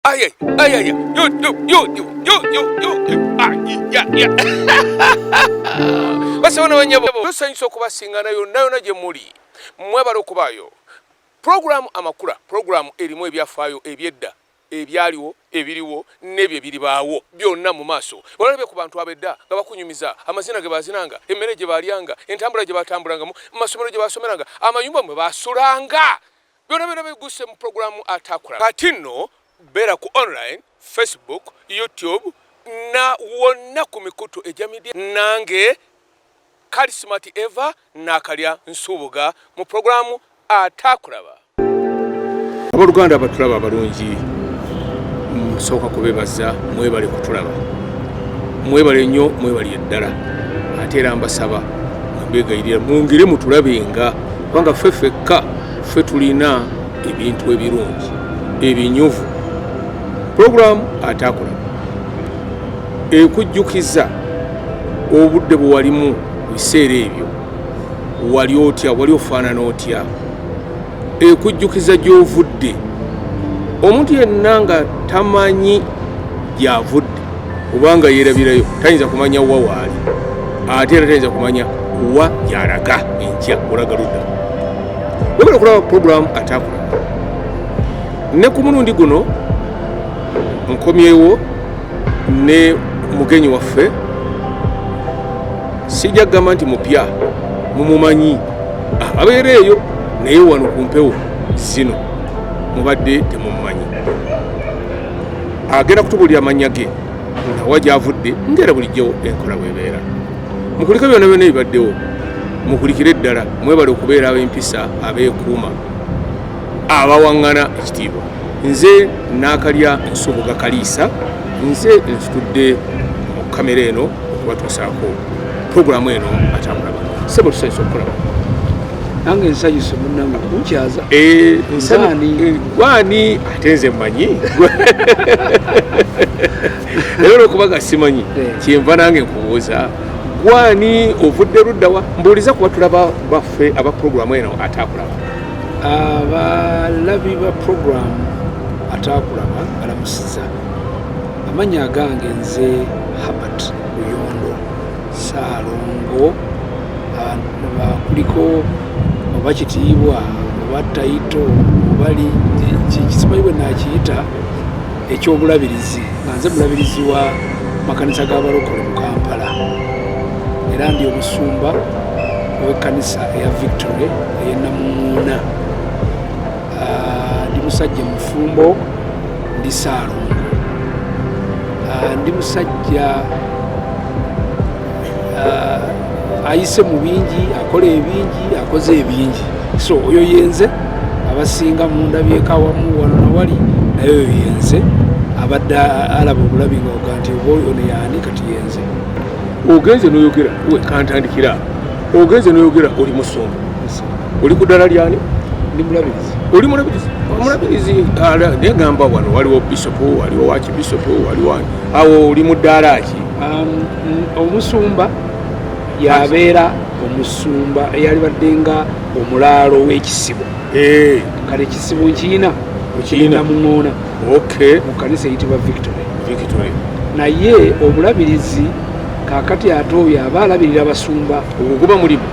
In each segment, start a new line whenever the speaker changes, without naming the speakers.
Ay. Basi wana wanyabo. Tusanyisa okubasingana yonna gye muli. Mwebale okubaayo. Program amakula. Program erimu ebyafaayo ebyedda. Ebyaliwo, ebiriwo, n'ebyo biribaawo. Byonna mu maaso. Walabe ku bantu abedda nga bakunyumiza. Amazina ge bazinanga, emmere gye balyanga, entambula gye batambulangamu, amasomero gye basomeranga, amayumba mwe basulanga. Byonna biguse mu programu atakula. Kati nno beera ku online, Facebook, YouTube na wonna ku mikutu egya media nange Charismatic Eva nakalya Nsubuga mu programu atakulaba. Abaluganda abatulaba abalungi nsooka kubebaza mwebale kutulaba. Mwebale nnyo mwebale eddala. Ate era mbasaba mbegayirira mwongere mutulabenga kubanga ffe tulina ebintu ebirungi ebinyuvu. Program atakula ekujjukiza obudde bwe walimu biseera ebyo wali otya wali ofaanana otya ekujjukiza gy'ovudde omuntu yenna nga tamanyi gy'avudde obanga yeerabirayo tayinza kumanya wa waali ate era tayinza kumanya wa gy'alaga enkya olaga ludda webala okulaba program atakula ne ku mulundi guno nkomyewo ne mugenyi waffe sijja kugamba nti mupya mumumanyi abeera eyo naye wano ku mpewo zino mubadde temumumanyi agenda kutubulira amannya ge nawa gy'avudde ngera bulijjo enkola bwebeera mukulika byonna byonna ebibaddewo mukulikire ddala mwebale okubeera ab'empisa abeekuuma abawaŋŋana ekitiibwa. Nze nakalya Nsubuga Kaliisa nze ntudde mu kamera eno okubatuusaako programu eno atamulaba sebo tusanyusa okukolaba
nange nsanyuse munnange kunkyaza
gwani ate nze mmanyi era olwokubaga simanyi kyenva nange nkubuuza gwani ovudde luddawa mbuuliza kuba tulaba baffe aba programu eno atakulaba.
Abalabi ba programu atakulaba balamusiza amannya agange nze Herbert Buyondo Saalongo kuliko oba kitiibwa oba tayito obali kisimanyi bwe nakiyita ekyobulabirizi nga nze mulabirizi wa makanisa g'abalokole mu Kampala era ndi omusumba w'ekkanisa eya Victory ey'Ennamuuna. Ndi musajja mufumbo ndi Saalongo ndi musajja ayise mu bingi akola ebingi akoze ebingi so oyo yenze abasinga mundabyeko awamu wano nawali naye oyo yenze abadde alaba obulabi nga oga nti oba ono yaani kati yenze.
Ogenze n'oyogera kantandikira ogenze n'oyogera oli musumba oli ku ddala lyani?
Ndi mulabirizi.
Oli mulabirizi negamba wano waliwo bisopu waliwo wakibisopu waliwo awo oli mu ddaala ki?
Omusumba yabeera omusumba eyalibadde nga omulaalo w'ekisibo kale ekisibo nkiyina muŋŋoona mu kanisa eyitibwa Victory naye omulabirizi kaakati ate oyo aba alabirira basumba
oguba mulimu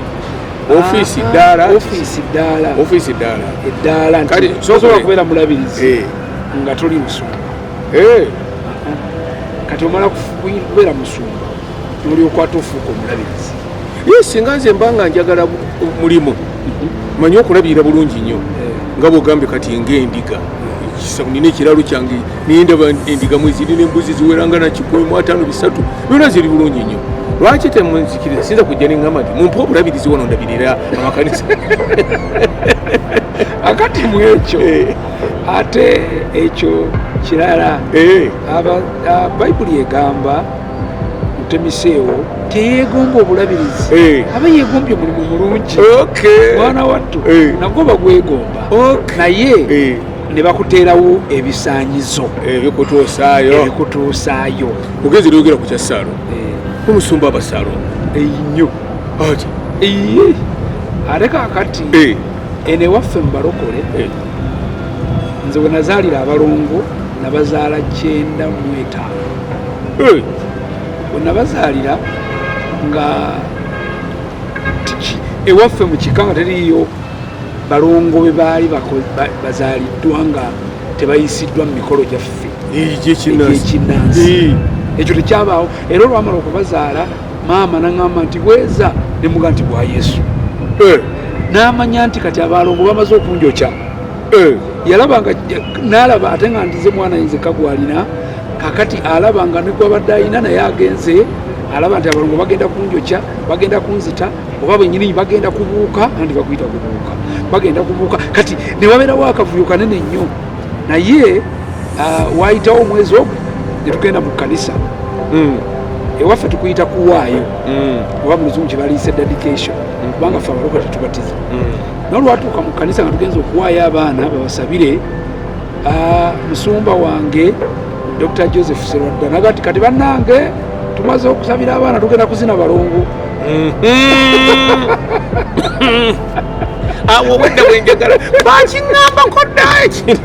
ofiisi ddaala
eddaala nti osobola kubeera mulabirizi nga toli musumba kati omala kubeera musumba n'olyokwata ofuuka omulabirizi.
Singa nze mbanga njagala mulimu manyi okulabirira bulungi nnyo nga bwogambye kati ng'endiga nina ekiraalo kyange nindaba endiga mweziri n'embuzi ziweranga na 15 byonna ziri bulungi nnyo lwaki temunzikiriza sinza kujja neŋŋamba nti mumpe obulabirizi wano ndabirira amakanisa
akati mu ekyo ate ekyo kirala bayibuli egamba Temiseewo teyeegomba obulabirizi aba yeegombye mulimu mulungi mwana wattu nagwo bagwegomba naye ne bakuteerawo ebisaanyizo ebikutuusaayo.
Ogenze lyogera ku kya Saalo omusumba abasaalo
ennyo ate kaakati ene waffe mu balokole nze we nazaalira abalongo nabazaala 95 bwe nabazaalira nga ewaffe mu kika nga teriyo balongo be baali bazaaliddwa nga tebayisiddwa mu mikolo gyaffe egy'ekinnansi. Ekyo tekyabaawo. Era olwamala okubazaala maama naŋŋamba nti bweza ne muga nti bwa Yesu. N'amanya nti kati abalongo bamaze okunjokya. Yalaba n'alaba ate nga ndize mwana yinzeka gwalina kakati alaba nga ne gwabadde ayina naye agenze alaba nti abalongo bagenda kunjokya bagenda kunzita oba bennyini bagenda kubuuka andi bakuyita kubuuka bagenda kubuuka kati ne wabeerawo akavuyo kanene nnyo naye waayitawo omwezi ogwo ne tugenda mu kkanisa ewaffe tukuyita kuwaayo oba mu luzungu kye baliise dedication kubanga ffe abalokola tetubatiza nolwatuuka mu kkanisa nga tugenza okuwaayo abaana babasabire musumba wange Dr. Joseph Serwadda naga ati kati bannange tumaze okusabira abaana tugenda kuzina balongo.
Awo wedda bwenjagala bakiŋŋamba koddaaki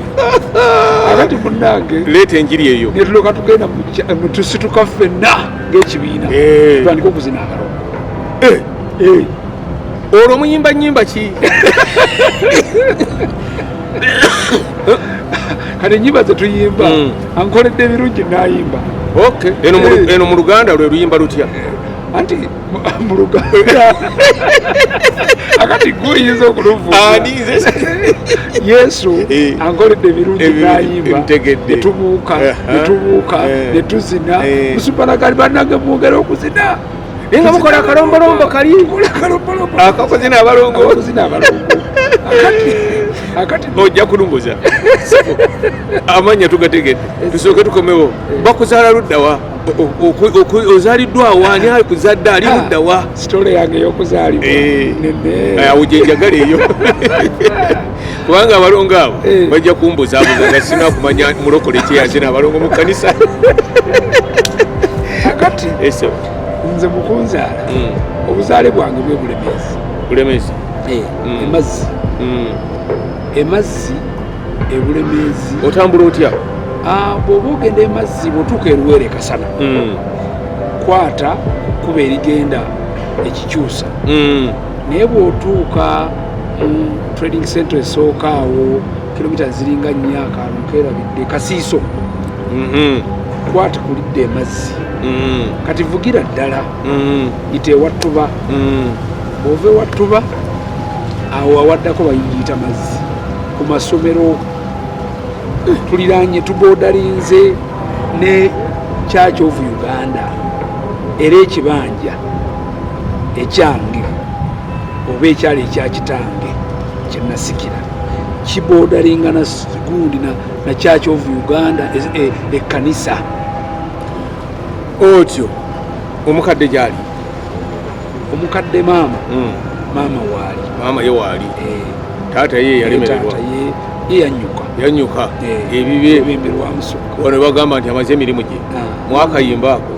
akati munnange
leeta enjiri eyo
ne tuloka tugenda mu tusituka ffenna ng'ekibiina tutandika okuzina abalongo.
Olwo muyimba nnyimba ki?
kati ennyimba ze tuyimba ankoledde ebirungi n'ayimba.
Eno mu Luganda lwe luyimba lutya?
Anti mu Luganda akati guyinza okuluvuga Yesu ankoledde ebirungi n'ayimba netubuuka netuzina musupanagali bannange mwongera okuzina
nga mukola akalombolombo kali akakuzina abalongo akati ojja kulunguza amanya tugategedde tusooke tukomewo bakuzaala luddawa ozaaliddwawo ani akuzadde ali luddawa
sitole yange ey'okuzaalibwa
awo gye njagala eyo kubanga abalongo abo bajja kumbuzaabuza nga sina kumanya mulokole kyeyazina abalongo mu kkanisa
akati nze mukunzaala obuzaale bwange bwe
bulemeezi
emazzi ebulemeezi
otambula otya?
Bw'oba ogenda emazzi bw'otuuka eruwere kasana kwata kuba erigenda ekikyusa naye bw'otuuka mu trading center esooka awo kilomita ziringa 4 kerabidde Kasiiso kwata kulidde emazzi kati vugira ddala yita ewattuba bw'ova ewattuba awo awaddako bayiyita mazzi ku masomero tuliraanye tuboodalinze ne Church of Uganda era ekibanja ekyange oba ekyali ekya kitange kyenasikira kiboodalinga na gundi na Church of Uganda ekkanisa.
Otyo omukadde gyali
omukadde maama waali
maama ye waali taata ye yalemererwa yanyuka
ebibembe lwa musukka
wano bagamba nti amaze emirimu gye mwakayimba ako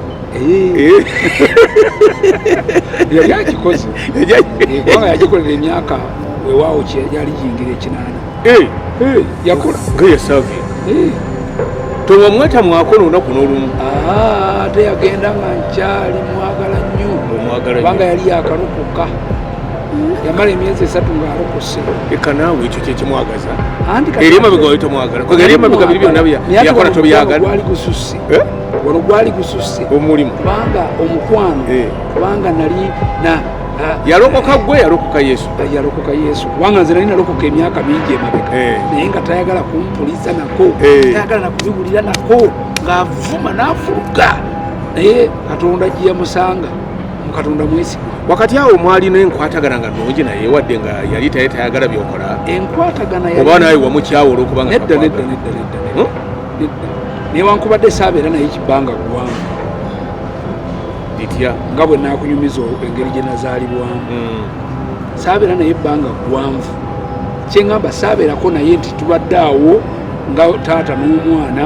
yali akikoze kubanga yagikolera emyaka wewaawo yali giyingira ekinana yakola
nga yasavye tomwamweta mwako n'olunaku n'olumu
ate yagenda nga nkyali mwagala nnyo kubanga yali yakalokoka yamala emyezi 3 ng'alokose
eka naawe ekyo kyekimwagaza eri emabega wayo tomwagala eri emabega biri byonna byakola tobyagala wano gwali gususse omulimu kubanga omukwano kubanga nali yalokoka gwe yalokoka Yesu kubanga nze nali nalokoka emyaka mingi emabega naye nga tayagala kumpuliza nako tayagala nakubiwulira nako ng'avuma n'afuluga naye Katonda gye yamusanga Katonda mwesigwa wakati awo mwalina enkwatagana nga nnungi naye wadde nga yali tayagala byokola
enkwatagana
oba naye wamukyawo olw'okuba nga
nedda newankubadde saabeera naye kibbanga gwanvu
litya
nga bwe naakunyumiza engeri gye nazaalibwamu saabeera naye ebbanga gwanvu kyeŋŋamba saabeerako naye nti tubadde awo nga taata n'omwana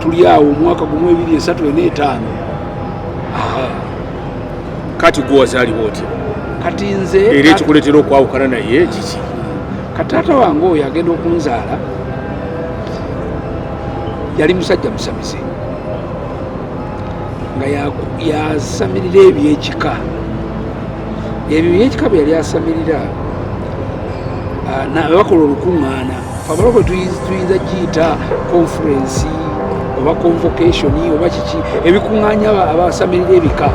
tuli awo omwaka gumu 2 3 4 5
kati gwe wazaalibwa otya
kati nze
era ekikuleetera okwawukana naye kiki
kataata wange oyo agenda okunzaala yali musajja musamize nga yasamirira ebyekika. Ebyo byekika bwe yali asamirira bakola olukuŋŋaana abaloko tuyinza giyita conference oba convocation oba kiki ebikuŋŋaanya abasamirira ebika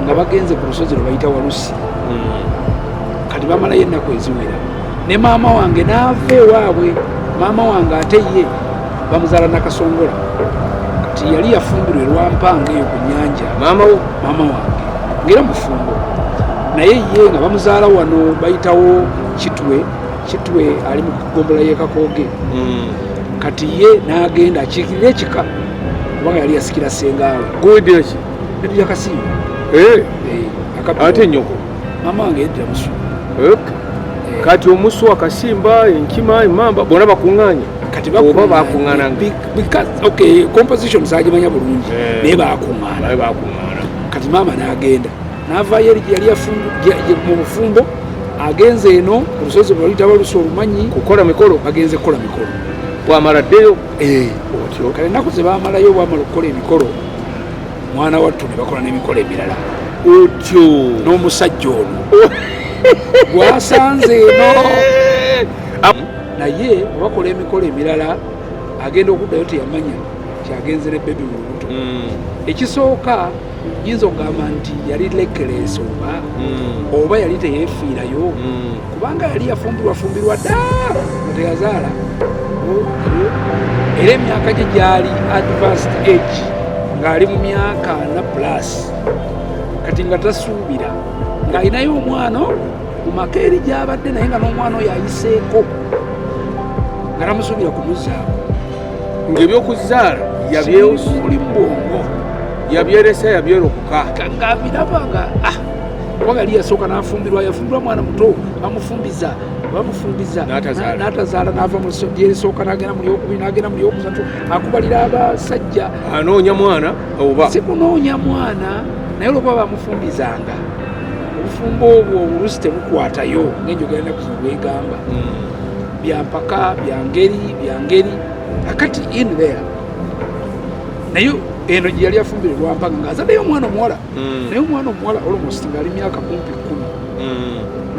nga bagenze ku lusozi lwe bayita Walusi. Kati bamalayo ennaku eziwera ne maama wange n'ava ewaabwe. Maama wange ate ye bamuzaala Nakasongola, kati yali yafumbirwa e Lwampanga eyo ku nnyanja. Maama wange ngera mufumbo, naye ye nga bamuzaala wano bayitawo Kitwe ali mu kugombola ye Kakooge. Kati ye n'agenda akiikirira ekika kubanga yali yasikira sengaawe.
Gwedira ki?
Edira Kasimba.
Ate nnyoko
maama wange edira musu.
Kati omusu wa Kasimba, Enkima, Emamba bonna bakuŋŋaanye. Kati oba bakuŋŋaana
okay, composition saagimanya bulungi naye bakuŋŋaana. Kati maama n'agenda n'avaayo eri yali mu bufumbo agenze eno ku lusozi lwaliyita Walusi olumanyi
kukola mikolo.
Bagenze kukola mikolo.
Bwamala ddeyo
otyo kale ennaku ze baamalayo bwamala okukola emikolo mwana wattu ne bakola n'emikolo emirala
otyo
n'omusajja ono gwasanze eno naye bakola emikolo emirala agenda okuddayo teyamanya kyagenze ne bebi mu lubuto. Ekisooka yinza okugamba nti yali lekkeresi oba yali teyeefiirayo kubanga yali yafumbirwafumbirwa dda nga teyazaala. Era emyaka gye gyali advanced age ng'ali mu myaka 4+, kati nga tasuubira ng'alinayo omwana mu maka eri gy'abadde naye nga n'omwana oyo ayiseeko nga tamusuubira kumuzzaako.
Ng'ebyokuzaala
yabyewuli mu bwongo
yabyeresa yabyerokoka
ng'abiraba nga kubanga yali yasooka yafumbirwa mwana muto bamufumbiza n'atazaala n'ava mu lyerisooka n'agenda mu lyokubiri n'agenda mu lyokusatu akubalira abasajja
anoonya mwana oba
si kunoonya mwana naye olwokuba bamufumbizanga obufumbo obwo oluusi tebukwatayo ng'enjogera ennaku zino bwegamba byampaka byangeri akati in there naye eno gye yali afumbire Lwampanga ng'azaddeyo omwana omuwala naye omwana omuwala almost ng'ali myaka kumpi 10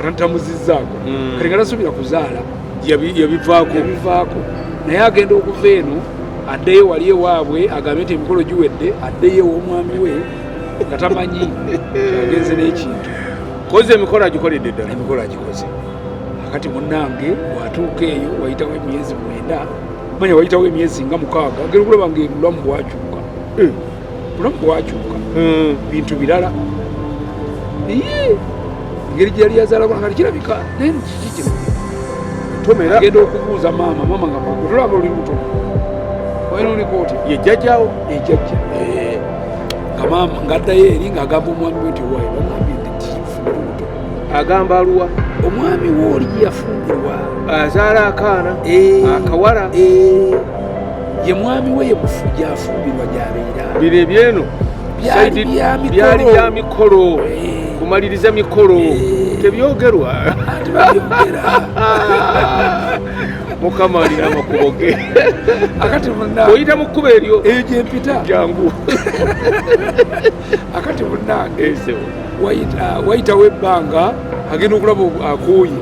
nga tamuzizzaako kati nga tasuubira kuzaala yabivaako naye agenda okuva eno addeyo wali ewaabwe agambe nti emikolo giwedde addeyo ew'omwami we nga tamanyi agenze n'ekintu
koze emikolo agikoledde ddala
emikolo agikoze akati munnange bw'atuuka eyo wayitawo emyezi 9 manya wayitawo emyezi nga 6 agenda okulaba ng'obulamu bwakyuka bintu birala engeri gye yali yazaalako nga tekirabika naye kiki kino tomera agenda okubuuza maama nga otolaba oli luto waina oliko oti
ye jjajjawo
ejjajja nga maama ng'addayo eri ng'agamba omwami we nti owaye bamwambye nti kifumbira luto
agamba aluwa
omwami we oli gye yafumbirwa
azaala akaana akawala
ye mwami we ye mufu gyafumbirwa gyabeera
bino ebyeno byali bya mikolo kumaliriza mikolo tebyogerwa mukama alina amakubo ge
akati
oyita mu kkubo eryo
gyempita
jangu
akati munnange wayitawo ebbanga agenda okulaba akooye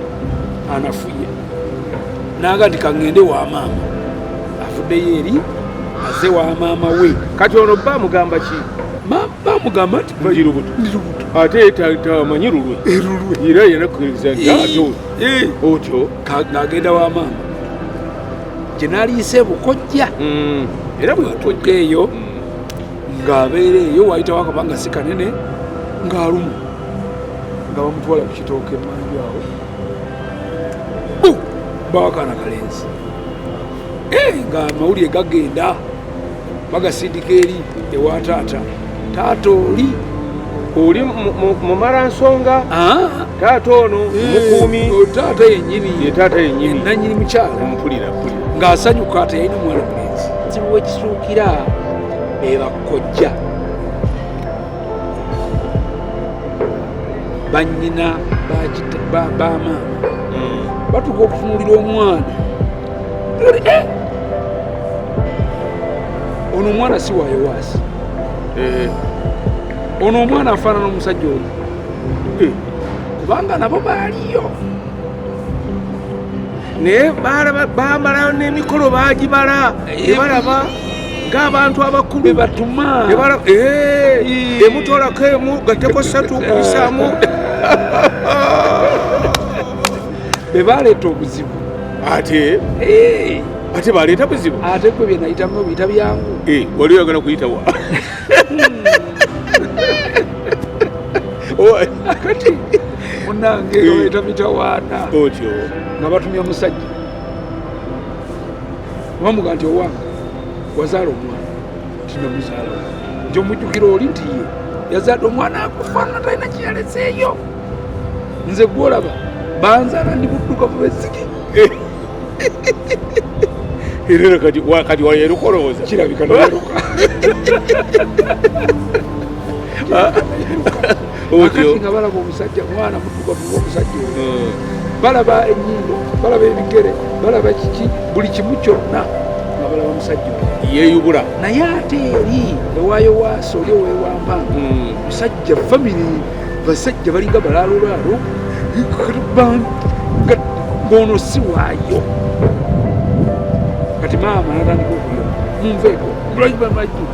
anafuye naga nti kaŋŋende wa maama afuddeyo eri aze wa maama we
kati ono bamugamba ki
bamugamba nti
ndi lubuto ate tamanyi lulwe era yanakkiriza nti otyo
ng'agenda wa maama gye naliise bukojja era bwatuuka eyo ng'abeera eyo wayitawo akabanga si kanene ng'alumu nga bamutwala ku kitooke emanju awo bawakaana kalenzi nga amawulire gagenda bagasindika eri ewa taata oli
mumala nsonga taata ono mukuumi
taata yennyini nanyini mukyala ng'asanyuka ate yalina omwana mulenzi kizibu wekisuukira bebakojja bannyina bamaama batuuka okutunuulira omwana ono omwana si wa Yowaasi ono omwana afaanana omusajja oyo kubanga nabo baaliyo
naye bamalayo n'emikolo bagibala ebalaba ng'abantu abakulu
bebatuma
emutolako emu gatteko 3 okubisaamu
bebaleeta obuzibu
ate baleeta buzibu
ate gwe byenayitamu biyita byangu
wali oyagala kuyitawa
kati munange bayita mitawaana
otyo
nga batumya omusajja bamuga nti owange wazaala omwana tinamuzaala nti omujjukira oli nti ye yazaadde omwana akufaana talina kyeyaleseeyo nze gwolaba banzaala ndi budduka mu bezigi
era kati wayeruka olowooza
kirabika nayeruka akati nga balaba omusajja mwana muddugavu ng'omusajja oyo balaba ennyindo balaba ebigere balaba kiki buli kimu kyonna nga balaba musajja oyo
yeeyubula
naye ate eri ewa Yowaasi oli owewamba musajja famire basajja balinga balaalolaalo ng'ono si waayo kati maama natandika okuyo munveeko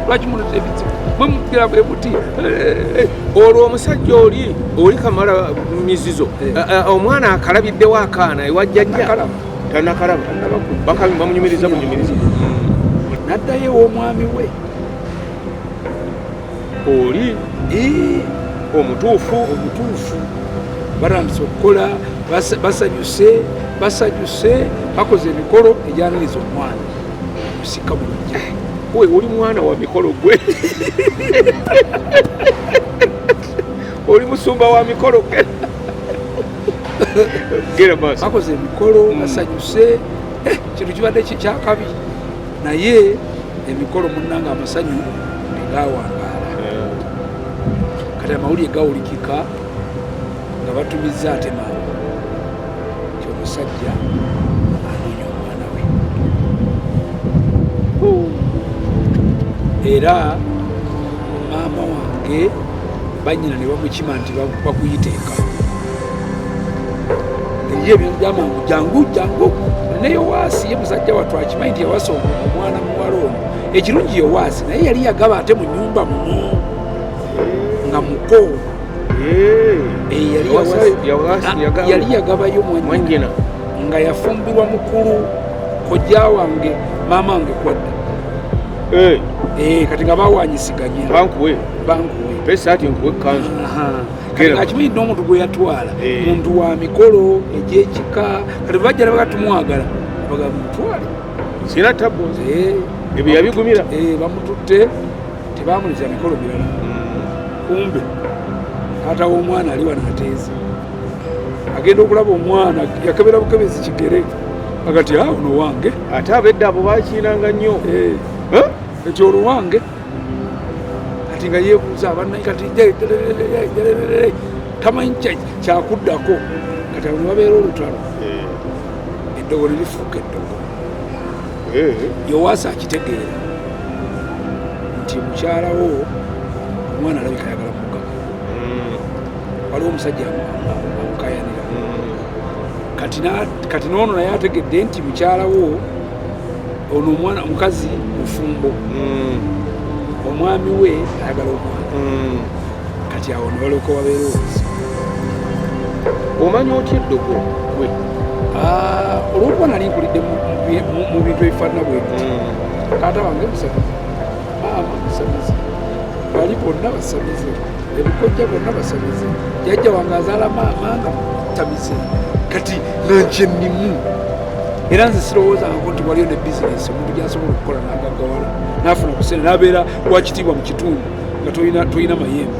lwaki munota ebizibu mwemugira bwe muti
olwo omusajja oli kamala mizizo omwana akalabiddewo akaana ewajjajja tanakalaba bamunyumiriza
naddayo ew'omwami we
oli omutuufu
barambisa okukola basanyuse bakoze emikolo egyaniriza omwana musika bulungi
we oli mwana wa mikolo gwe oli musumba wa mikolo gera
bakoze emikolo basanyuse kintu kibadde kyakabi naye emikolo munnanga amasanyu tegawangaala kati amawulire gawulikika nga batumiza ate maama kyomusajja anoonya omwana we era maama wange banyina ne bamukima nti bakuyiteeka eriyo ebintu byamangu jangu ne Yowaasi ye musajja wattu akimanyi nti yawasa omwana muwala ono ekirungi Yowaasi naye yali yagaba ate mu nnyumba muno nga muko yali yagabayo mwanyina nga yafumbirwa mukulu kojja wange maama wange kwadda kati nga bawanyisiganya
bankuwe pesati nkuwe kanzu
akimanyi n'omuntu gwe yatwala muntu wa mikolo egyekika kati bajja ne bagatumwagala bagamba mutwale
sina tabu ebyo yabigumira
bamututte tebamuliza mikolo mirala kumbe taata w'omwana ali wano ateeze agenda okulaba omwana yakebera bukebezi kigere agati ono wange
ate abedde abo bakiinanga nnyo
ekyo oluwange kati nga yeebuuza abannayi kati tamanyi kyakuddako kati abo ne babeera olutalo eddogo ne lifuuka eddogo Yowaasi akitegeera nti mukyalawo omwana alabika ayagala mugga waliwo omusajja amukayanira kati n'ono naye ategedde nti mukyalawo ono omwana omukazi mufumbo omwami we ayagala omwana kati awo ne balyoka babeera obuzibu
omanya otya eddogo we
olwokuba nali nkulidde mu bintu ebifaanana bwe biti taata wange musamize maama musamize bali bonna basamize ebikojja bonna basamize jjajja wange azaala maama nga mutamize kati nankyennimu era nze sirowoozangako nti waliyo ne bizinesi omuntu gyasobola okukola n'agaggawala n'afuna ku ssente n'abeera wakitiibwa mu kitundu nga tolina mayembe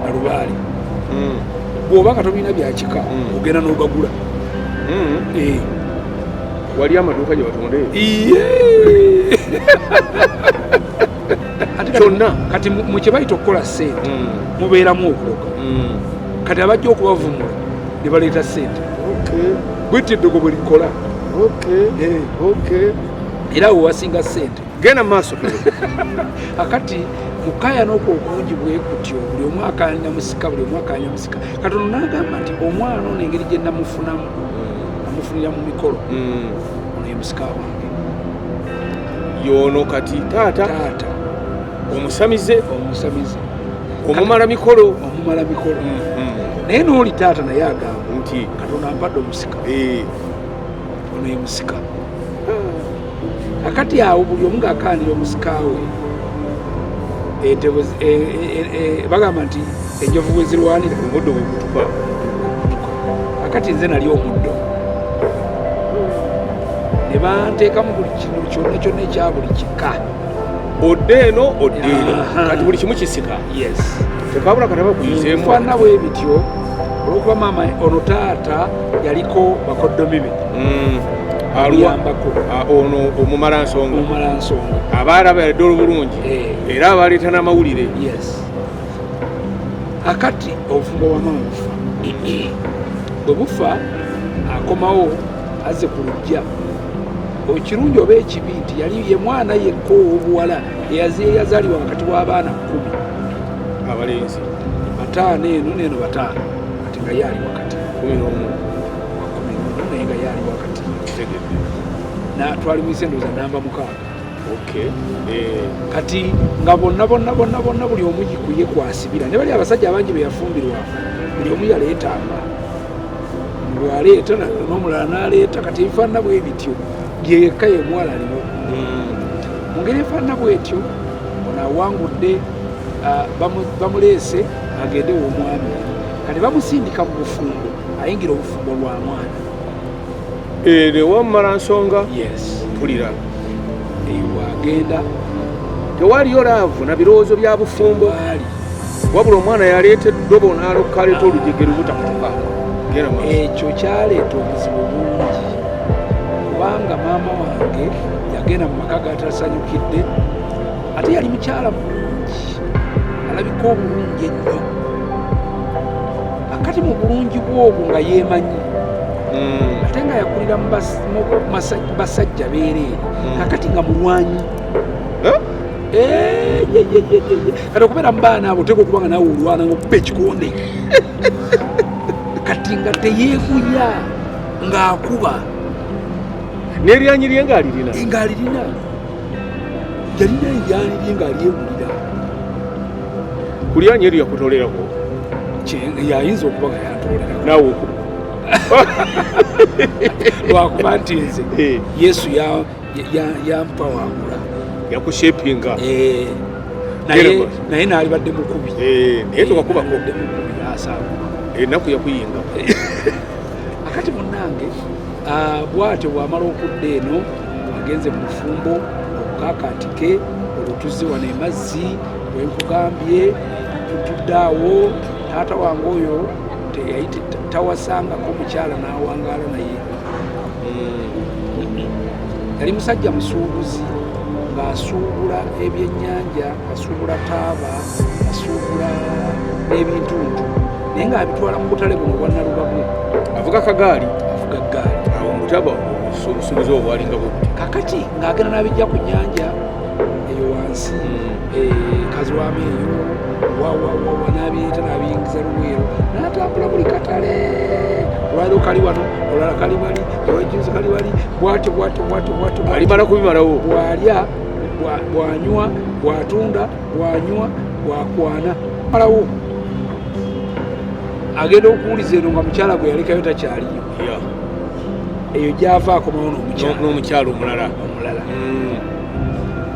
na lubaali bw'oba nga tolina byakika ogenda n'ogagula
wali amaduuka gye batunda
kyonna kati mu kye bayita okukola ssente mubeeramu okuloga kati abajja okubavumula ne baleeta ssente bwetyo eddogo bwe likola era we wasinga ssente
genda maaso
akati mukaya n'okwo okungi bwe kutyo buli omu akanya musika Katonda n'agamba nti omwana ono engeri gye namufunamu namufunira mu mikolo ono ye musika wange
yono kati taata omusamize omumala mikolo naye n'oli taata naye agamba
nti Katonda ampadde omusika ono ye musika akati awo buli omu ng'akaanira omusika we bagamba nti enjovu bwe zirwanira
omuddo bwe gutuka
akati nze nali omuddo ne banteekamu buli kintu kyonna ekya buli kika
odde eno kati buli kimu kisika tekabula kataba kuyizeemu
faana bwe bityo olwokuba maama ono taata yaliko bakoddomi be aluyambako
ono omumala nsonga abaalaba yaddala obulungi era abaleeta n'amawulire
akati obufumbo bwa maama bufa bwe bufa akomawo azze ku lujja ekirungi oba ekibi nti yali ye mwana yekka ow'obuwala eyazaalibwa wakati w'abaana 10
abalenzi
5 eno neno 5 kati nga yaali wakati
11
naye nga yaali wakati twali mu isendoza namba 6 kati nga bonna buli omu gikuye kwasibira ne bali abasajja abangi be yafumbirwa buli omu yaleetanga bwaleeta n'omulala n'aleeta kati ebifaanana bwe bityo yekka ye muwala aliwo mu ngeri efaanana bwetyo ono awangudde bamuleese agende w'omwami kati bamusindika mu bufumbo ayingira obufumbo bwa mwana
wamala nsonga mpulira
agenda
tewaliyo laavu na birowoozo bya bufumbo wabula omwana yaleeta eddobo n'alokka aleeta olujegere butakutuka
ekyo kyaleeta obuzibu bungi kubanga maama wange yagenda mu maka gatasanyukidde ate yali mukyala mulungi alabika obulungi ennyo akati mu bulungi bwobwo nga yeemanyi ate nga yakulira mu basajja beereere kakati nga mulwanyi kati okubeera mu baana abo oteka okuba nga nawe olwana ngaokuba ekikonde kati nga teyeeguya ng'akuba
n'eryanyi lye ng'alirina
yalina eryanyi lye ng'alyegulira
ku lyanyi eryo yakutolerako
yayinza okuba nga yantolera
naawe
lwakuba nti nze Yesu yampawangula
yakushepinga
naye n'alibadde mukubi
naye tukakubako
enaku
yakuyinga
akati munnange bwatyo bwamala okudda eno agenze mu bufumbo okukakatike olutuzze wano emazzi wenkugambye tutudde awo taata wange oyo tawasangako mukyala n'awangaala naye yali musajja musuubuzi ng'asuubula ebyennyanja asuubula taaba asuubula n'ebintuntu naye ng'abitwala mu butale buno bwa Nalubabu
avuga kagaali
awo
mutaba obusuubuzi obwo bwalinga buti
kakati ng'agenda n'abijja ku nnyanja eyo wansi kazwama eyo wawawawa n'abireeta n'abiyingiza Luweero n'atambula buli katale olwaliro kali wano olwala kali wali olwejuzi kali wali bwatyo
alimala kubimalawo
bw'alya bw'anywa bw'atunda bw'anywa bw'akwana malawo agenda okuwuliza eno nga mukyala gwe yalekayo takyaliyo eyo gy'ava akomawo
n'omukyala omulala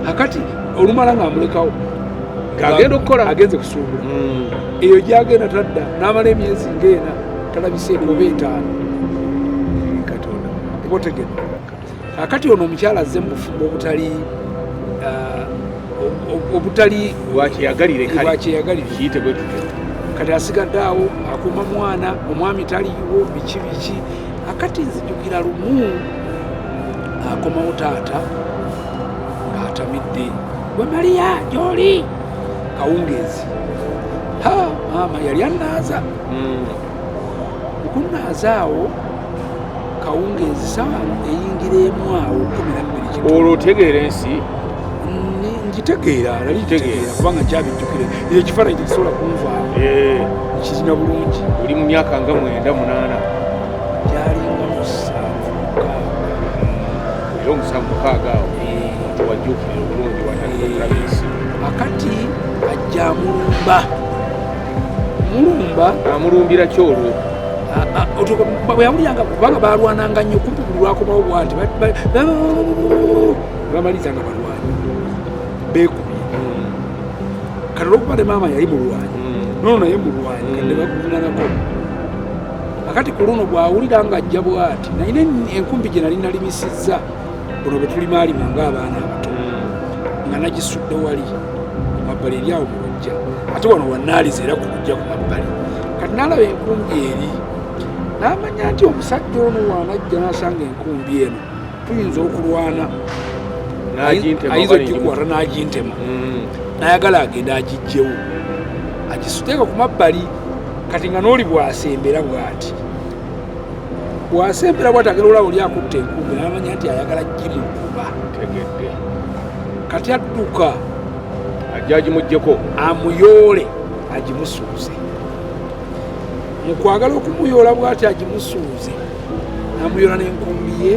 akati olumala ng'amulekawo
agenda okukola
agenze kusuubula eyo gy'agenda tadda n'amala emyezi ng'ena talabiseeko oba 5 Katonda obotegedde akati ono omukyala azze mu bufumbo obutali
bwakyeyagalire
kiyite bwe tutyo kati asigadde awo akuuma mwana omwami taliiwo biki akati nzijukira lumu akomawo taata ng'atamidde gwe Mariya gy'oli kawungeezi maama yali annaaza okunnaaza awo kawungeezi sawa eyingira emu awo 12
olwo otegeera ensi
Ngitegeera nali ngitegeera kubanga kyabijjukire ekifaananyi tekisobola kunvaamu kirina bulungi
oli mu myaka nga 9-8
gyalinga 7-6
era 7-6 awo wajjukire obulungi watandikakulabisi
akati ajja amulumbira kyolwo bwe yawulyanga kubanga balwananga nnyo kumpi buli lwakomawo bwanti bamaliza nga balwanyi beekubye kati olwokuba ne maama yali mulwanyi nono naye mulwanyi kadde bakuvuganako akati ku luno bw'awulira nga ajja bwati nayina enkumbi gye nali nalimisizza buno bwe tulimaalima ng'abaana abato nga nagisudde wali ku mabbali eri awo mu lujja ate wano wannaaliza era ku lujja ku mabbali kati naalaba enkumbi eri n'amanya nti omusajja ono waanajja n'asanga enkumbi eno tuyinza okulwana ayinza ogikwata n'agintema n'ayagala agenda agiggyewo agisuteeka ku mabbali kati nga n'oli bw'asembera bw'ati bw'asembera bw'ati agenda olaba oli akutta enkumbi n'amanya nti ayagala gimukuba kati adduka
ajja agimuggyeko
amuyoole agimusuuze mu kwagala okumuyoola bw'ati agimusuuze n'amuyoola n'enkumbi ye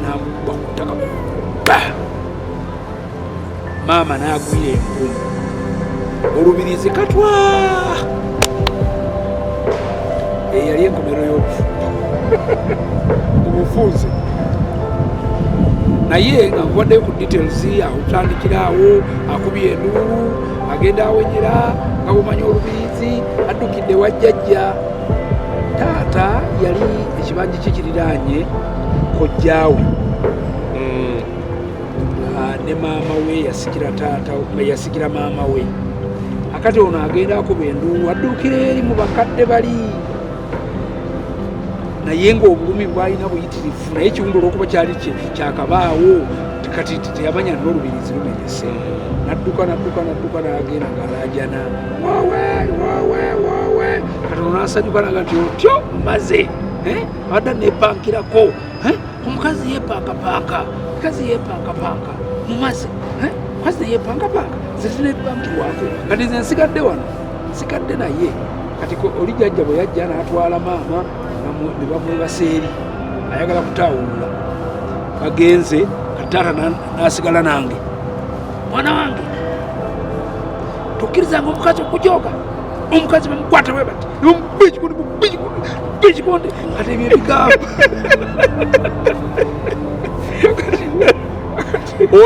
n'amubba ku ttaka maama n'agwira enkumbi olubirizi katwa yali enkomerero y'obufuuzi naye nga nkuwaddeyo ku details awutandikira awo akubye enduulu agenda awenyera nga bumanya olubirizi addukidde wajjajja taata yali ekibanji kye kiriraanye kojjaawe ne maama we yasikira maama we akati ono agenda akuba enduulu addukira eri mu bakadde bali naye ng'obulumi bwalina buyitirivu naye ekiwundu olw'okuba kyali kyakabaawo kati teyamanya n'olubirizi lumenyese nadduka n'agenda ng'alaajana waawe kati ono n'asanyuka naga nti otyo maze abadde neepankirako omukazi yeepankapanka mumaze mukazi neyeepankapanka nze tineepankirwako kati nze nsigadde wano nsigadde naye kati oli jjajja bwe yajja n'atwala maama ne bamwebasa eri ayagala kutaawulula bagenze kati taata n'asigala nange mwana wange tokkirizanga omukazi okujooga omukazi bamukwata bwe bati ekikonde kati ebyo ebigambo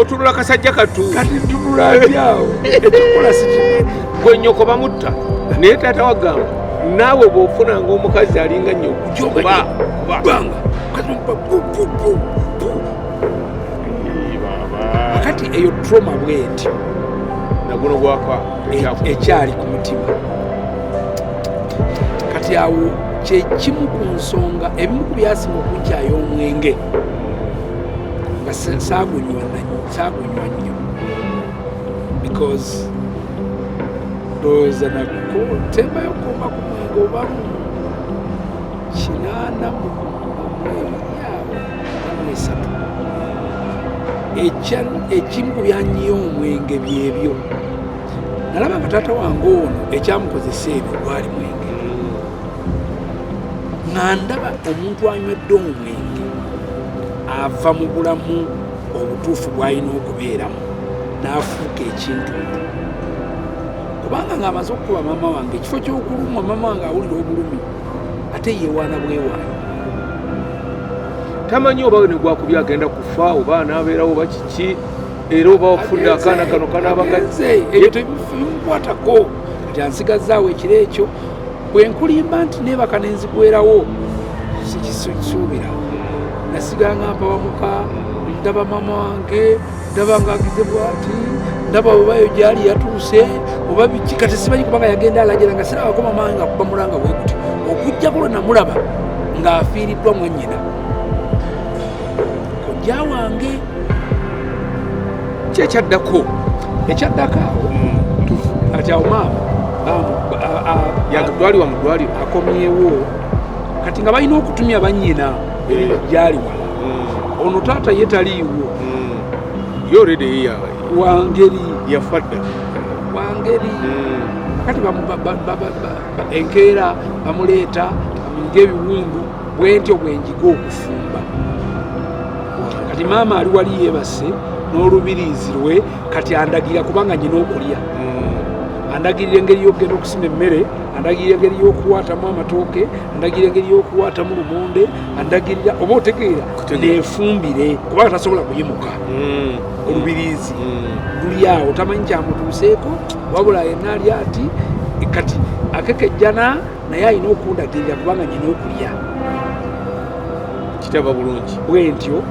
otunula kasajja katu
kati ntunula byawo ekikola sikimanyi
gwe nnyoko bamutta naye taata wagamba naawe bw'ofunanga omukazi alinga nnyo
okujogabanga akati eyo trauma bwetyo
naguno gwaka
ekyali ku mutima kati awo kyekimu ku nsonga ebimu ku byasinga okunkyayo omwenge nga saagunywa nnyo because ndowooza nakutemba yokoma ku mwenge obamu 8 ekimu ku byanyiyo omwenge byebyo nalaba nga taata wange ono ekyamukozesa ebyo gwali mwenge nga ndaba omuntu anywedde omwenge ava mu bulamu obutuufu bw'alina okubeeramu n'afuuka ekintu kubanga ng'amaze okukuba maama wange ekifo ky'okulumwa maama wange awulira obulumi ate yeewaana bwewaana
tamanyi oba ne gwakubye agenda kufa oba anaabeerawo oba kiki era oba ofudde akaana kano kanaabagaze
ebyo tebimukwatako kati ansigazaawo ekiro ekyo bwe nkulimba nti neebaka nenzigwerawo sikisuubira nasiganga mpabamuka ndaba maama wange ndaba ng'agize bwati ndaba obayo gyali yatuuse oba biki kati simanyi kubanga yagenda alajira nga sirabako maama wange akuba mulanga bwe guti okujjako lwe namulaba ng'afiiriddwa mwannyina kojja wange
kyekyaddako
awo kati awo maama
yatwalibwa mu ddwaliro
akomyewo kati nga balina okutumya bannyina gyali wala ono taata ye taliiwo
yorede yeyawe
wangeri
yafadda
wangeri kati enkeera bamuleeta bamunyiga ebiwundu bwentyo bwenjiga okufumba kati maama ali wali yeebase n'olubiriizi lwe kati andagira kubanga nyina okulya andagirira engeri y'okugenda okusima emmere andagirira engeri y'okuwaatamu amatooke andagirira engeri y'okuwaatamu lumonde andagirira oba otegeera neefumbire kubanga tasobola kuyimuka olubiriizi luli awo tamanyi kyamutuuseeko wabula yenna ali ati kati akekejjana naye alina okundagirira kubanga nyina okulya
kitaba bulungi
bwe ntyo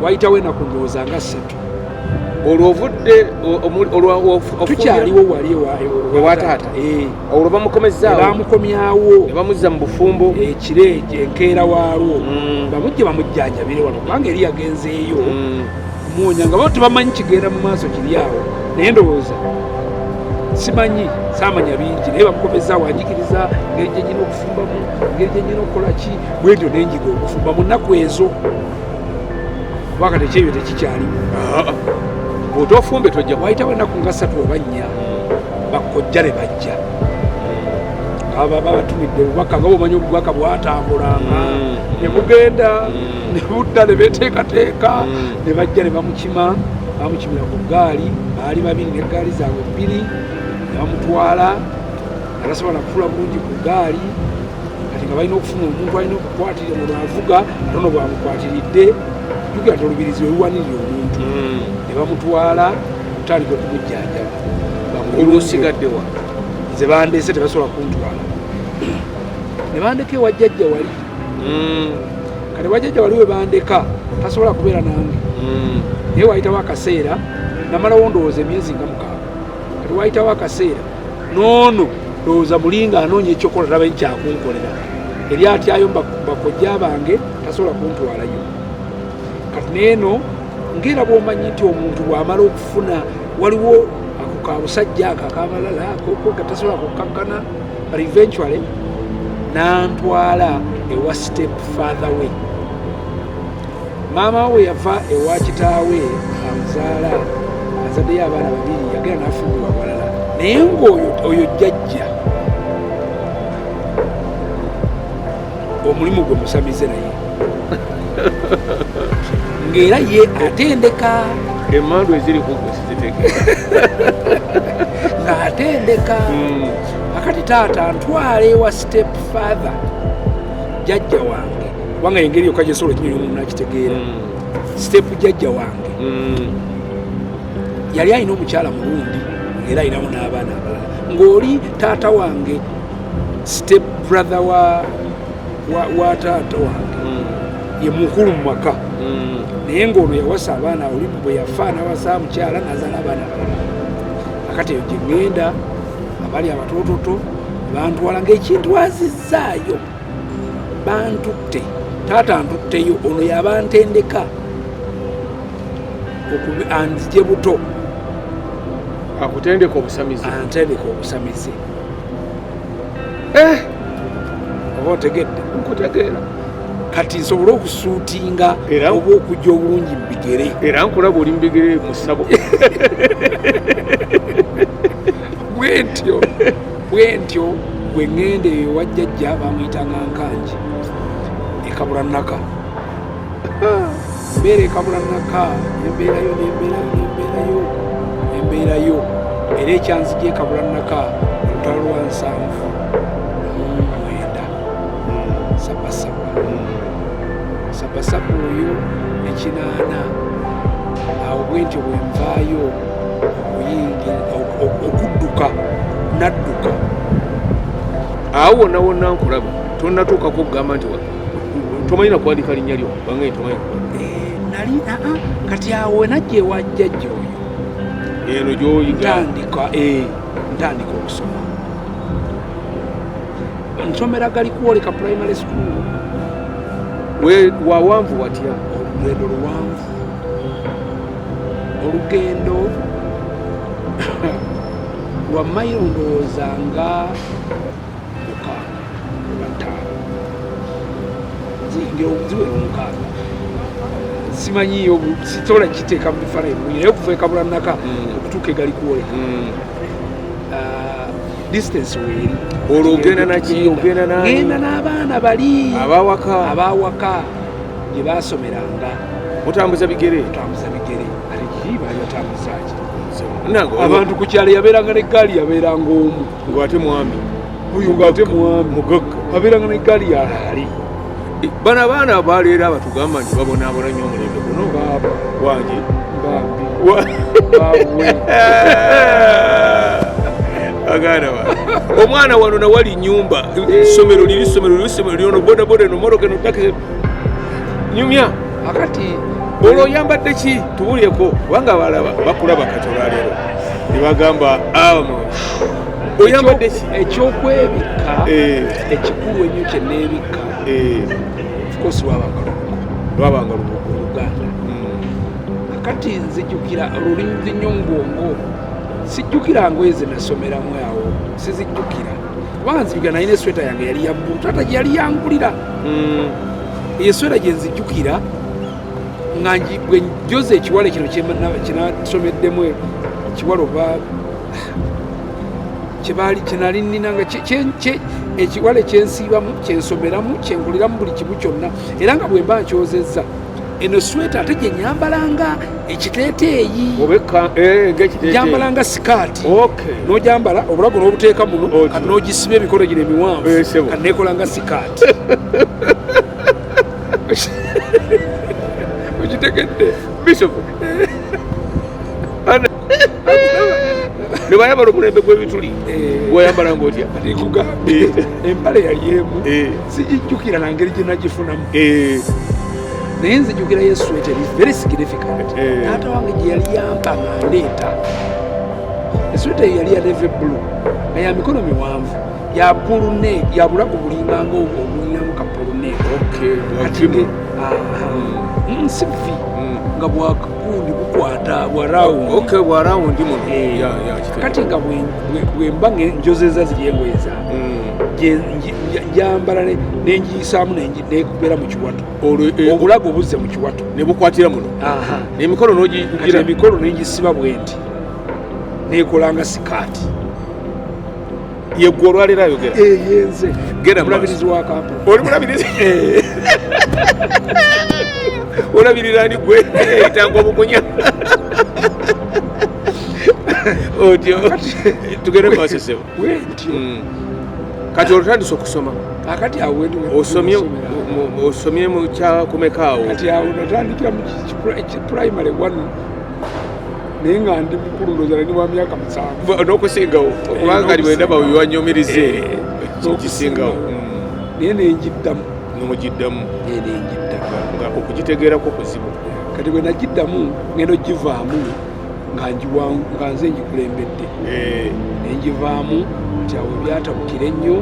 wayitawo enaku ndowooza nga 3
olwo ovudde
tukyaliwo wali
ewa taata olwo bamukomezaawo
bamukomyawo
ne bamuzza mu bufumbo
ekire enkeera waalwo bamujje bamujjanjabire wano kubanga eri yagenzeeyo muwonya nga bo tebamanyi kigenda mu maaso kiri awo naye ndowooza simanyi saamanya bingi naye bamukomezaawo anjikiriza ngeri gye nyina okufumbamu ngeri gye nyina okukola ki bwentyo nenjiga okufumba mu nnaku ezo kubanga tekyebyo tekikyalimu
bw'otofumbe tojja
wayitawo ennaku nga 3 oba 4 bakojja ne bajja babatumidde obubaka nga bomanyi obubaka bwatambulanga ne bugenda ne budda ne beteekateeka ne bajja ne bamukimira ku ggaali baali 2 n'eggaali zaabwe 2 ne bamutwala atasobola kufula bulungi ku ggaali kati nga balina okufuna omuntu alina okukwatirira mu lwavuga atono bwamukwatiridde jugira ti olubirizi weluwanirira omuntu ne bamutwala kutandika okumujjanjaba
olwosigaddewa
nze bandeese tebasobola kuntwala ne bandeka ewa jjajja wali kati wajjajja wali we bandeka tasobola kubeera nange naye wayitawo akaseera namalawo ndowooza emyezi nga 6 kati wayitawo akaseera noono ndowooza mulinga anoonya ekyokola tabayi kyakunkolera eri atyayo bakojja bange tasobola kuntwalayo kati neeno ngera bw'omanyi nti omuntu bw'amala okufuna waliwo ako kabusajja ako akamalala koko katasobola kukkakkana but eventually n'antwala ewa step father we maama we yava ewa kitaawe amuzaala azaddeyo abaana 2 yagenda n'afumbirwa walala naye ng'oyo jjajja omulimu gwe musamize naye ng'era ye atendeka
emmandu eziri kugwe sizitegeera
ng'atendeka akati taata ntwale ewa step father jjajja wange kubanga engeri yokka gyesobola kinyonyi omuntu nakitegeera step jjajja wange yali alina omukyala mulundi ng'era alinamu n'abaana abalala ng'oli taata wange step brother wa taata wange ye mukulu mu maka naye ng'ono yawasa abaana oli bwe yafa nawasa mukyala nazaala abaana abalala akati eyo gye ŋŋenda abali abatoototo bantwala ng'ekintwazizaayo bantutte taata antutteyo ono yabantendeka anzije buto
akutendeka obusamizi
antendeka obusamizi oba otegedde
nkutegeera
kati nsobole okusuutinga oba okujja obulungi mu bigere
era nkulaba oli mu bigere mu ssabo
bwentyo bwe ŋŋenda eyo wajjajja bamuyitanga nkanji ekabulanaka mbeera ekabulanaka nembeerayo era ekyanzija ekabulanaka olutalo lwa 7 sabasaba oyo nekinaana awo bwentyo bwenvaayo okudduka nadduka
awo wonna wonna nkulaba tonatuukako okugamba nti tomanyi nakuwandika linnya lyo bange tomanyi
nali kati awo najja ewa jjajja oyo
eno gyoyiga
ntandika okusoma nsomera gali kuwoleka primary school
wawanvu watya
olugendo luwanvu olugendo lwa mayiro ndowooza nga 6 simanyiyo sitola kiteeka mu bifaananyi bulungi naye okuva ekabulanaka okutuuka egali kwoleka distance weeri
olwo ogenda naki
genda n'abaana bali abawaka gye basomeranga
mutambuza bigere
aliki bali batambuzaki abantu ku kyalo yabeeranga n'eggaali yabeeranga omu
ng'ate mwami
oyo ng'ate mwami mugagga abeeranga n'eggaali yalaali
bano abaana abaleero abatugamba nti babonaabona nnyo omulembe guno wange agana omwana wano nawali nyumba essomero lirino bodaboda eno moroka eno takisi nyumya
akati
olwo oyambadde ki tubulyeko kubanga abalaba bakulaba kati olwaleero ne bagamba oyambadde ki
ekyokwebikka ekikulu ennyo kye neebikka ofcourse lwabanga Luganda akati nzijjukira olulimi nnyo ngwongo sijjukira ngoye ze nasomeramu awo sizijjukira kubanga nzijjukira nalina esweta yange yali ya bbulu taata gye yali yangulira eyo esweta gye nzijjukira nga bwe njoza ekiwale kino kyenasomeddemu ekiwale oba kyenali ninanga ekiwale kyensiibamu kyensomeramu kyenguliramu buli kimu kyonna era nga bwe mba nkyozezza eno sweta ate gye nyambalanga ekiteeteeyi gyambalanga sikaati n'ogyambala obulago n'obuteeka muno kati n'ogisiba emikono gino emiwanvu kati neekolanga sikaati okitegedde
bishop ne bayambala omulembe gw'ebituli gweyambala ng'otya
nikugambye empale yali emu sijijjukira na ngeri gye nagifunamu naye nzijjukira yesweta eri very significant taata wange gye yali yampa nga ndeeta esweta eyo yali ya navy blue nga ya mikono miwanvu ya pulune ya bulago bulinganga obulinamu ka pulune nsivi nga bwakakundi bukwata
bwarawundi muno
kati nga bwemba njozeza ziri engoye zange njambala nenjiyisaamu nekubera mu kiwato obulago obuzze mu kiwato
nebukwatira muno emikono nogigira
emikono nenjisiba bwenti nekolanga sikaati
yeggwe olwaleero ayogera
yenze mulabirizi wa kampuni
oli mulabirizi olabirira ni gwe itanga obukunya otyo tugende mwasesebo
wentyo
kati olutandise okusoma
akati awo
osomye mu kyakomekaawo
kati awo natandikira mu primary 1 naye nga ndi mukulu ndozala ni wa myaka 7
n'okusingawo kubanga libwendaba wewanyumirize kisingawo
naye nenjiddamu
nomugiddamu
nenjiddamu
okugitegeerako kuzibu
kati bwe nagiddamu ngendo givaamu nga nze ngikulembedde nenjivaamu nti awo ebyatabukira ennyo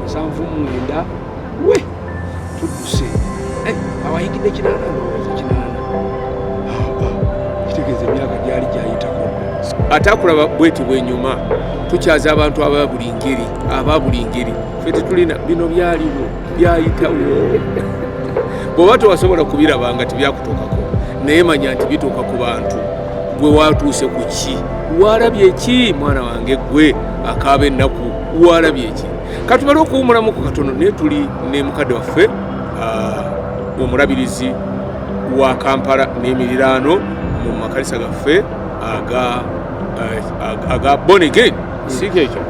79 we tudduse awayigidde 8 kitegeeza emyaka gyali gyayitako
ate akulaba bweti bwenyuma tukyaza abantu aba buli ngeri ffe tetulina bino byaliwo byayitawo bw'oba tewasobola kubiraba nga tibyakutuukako naye manya nti bituuka ku bantu gwe watuuse ku ki walabye eki mwana wange gwe akaaba ennaku walabye eki katumale okuwumulamuku katono naye tuli ne mukadde waffe omulabirizi wa Kampala n'emiriraano mu makanisa gaffe aga born again siika ekyo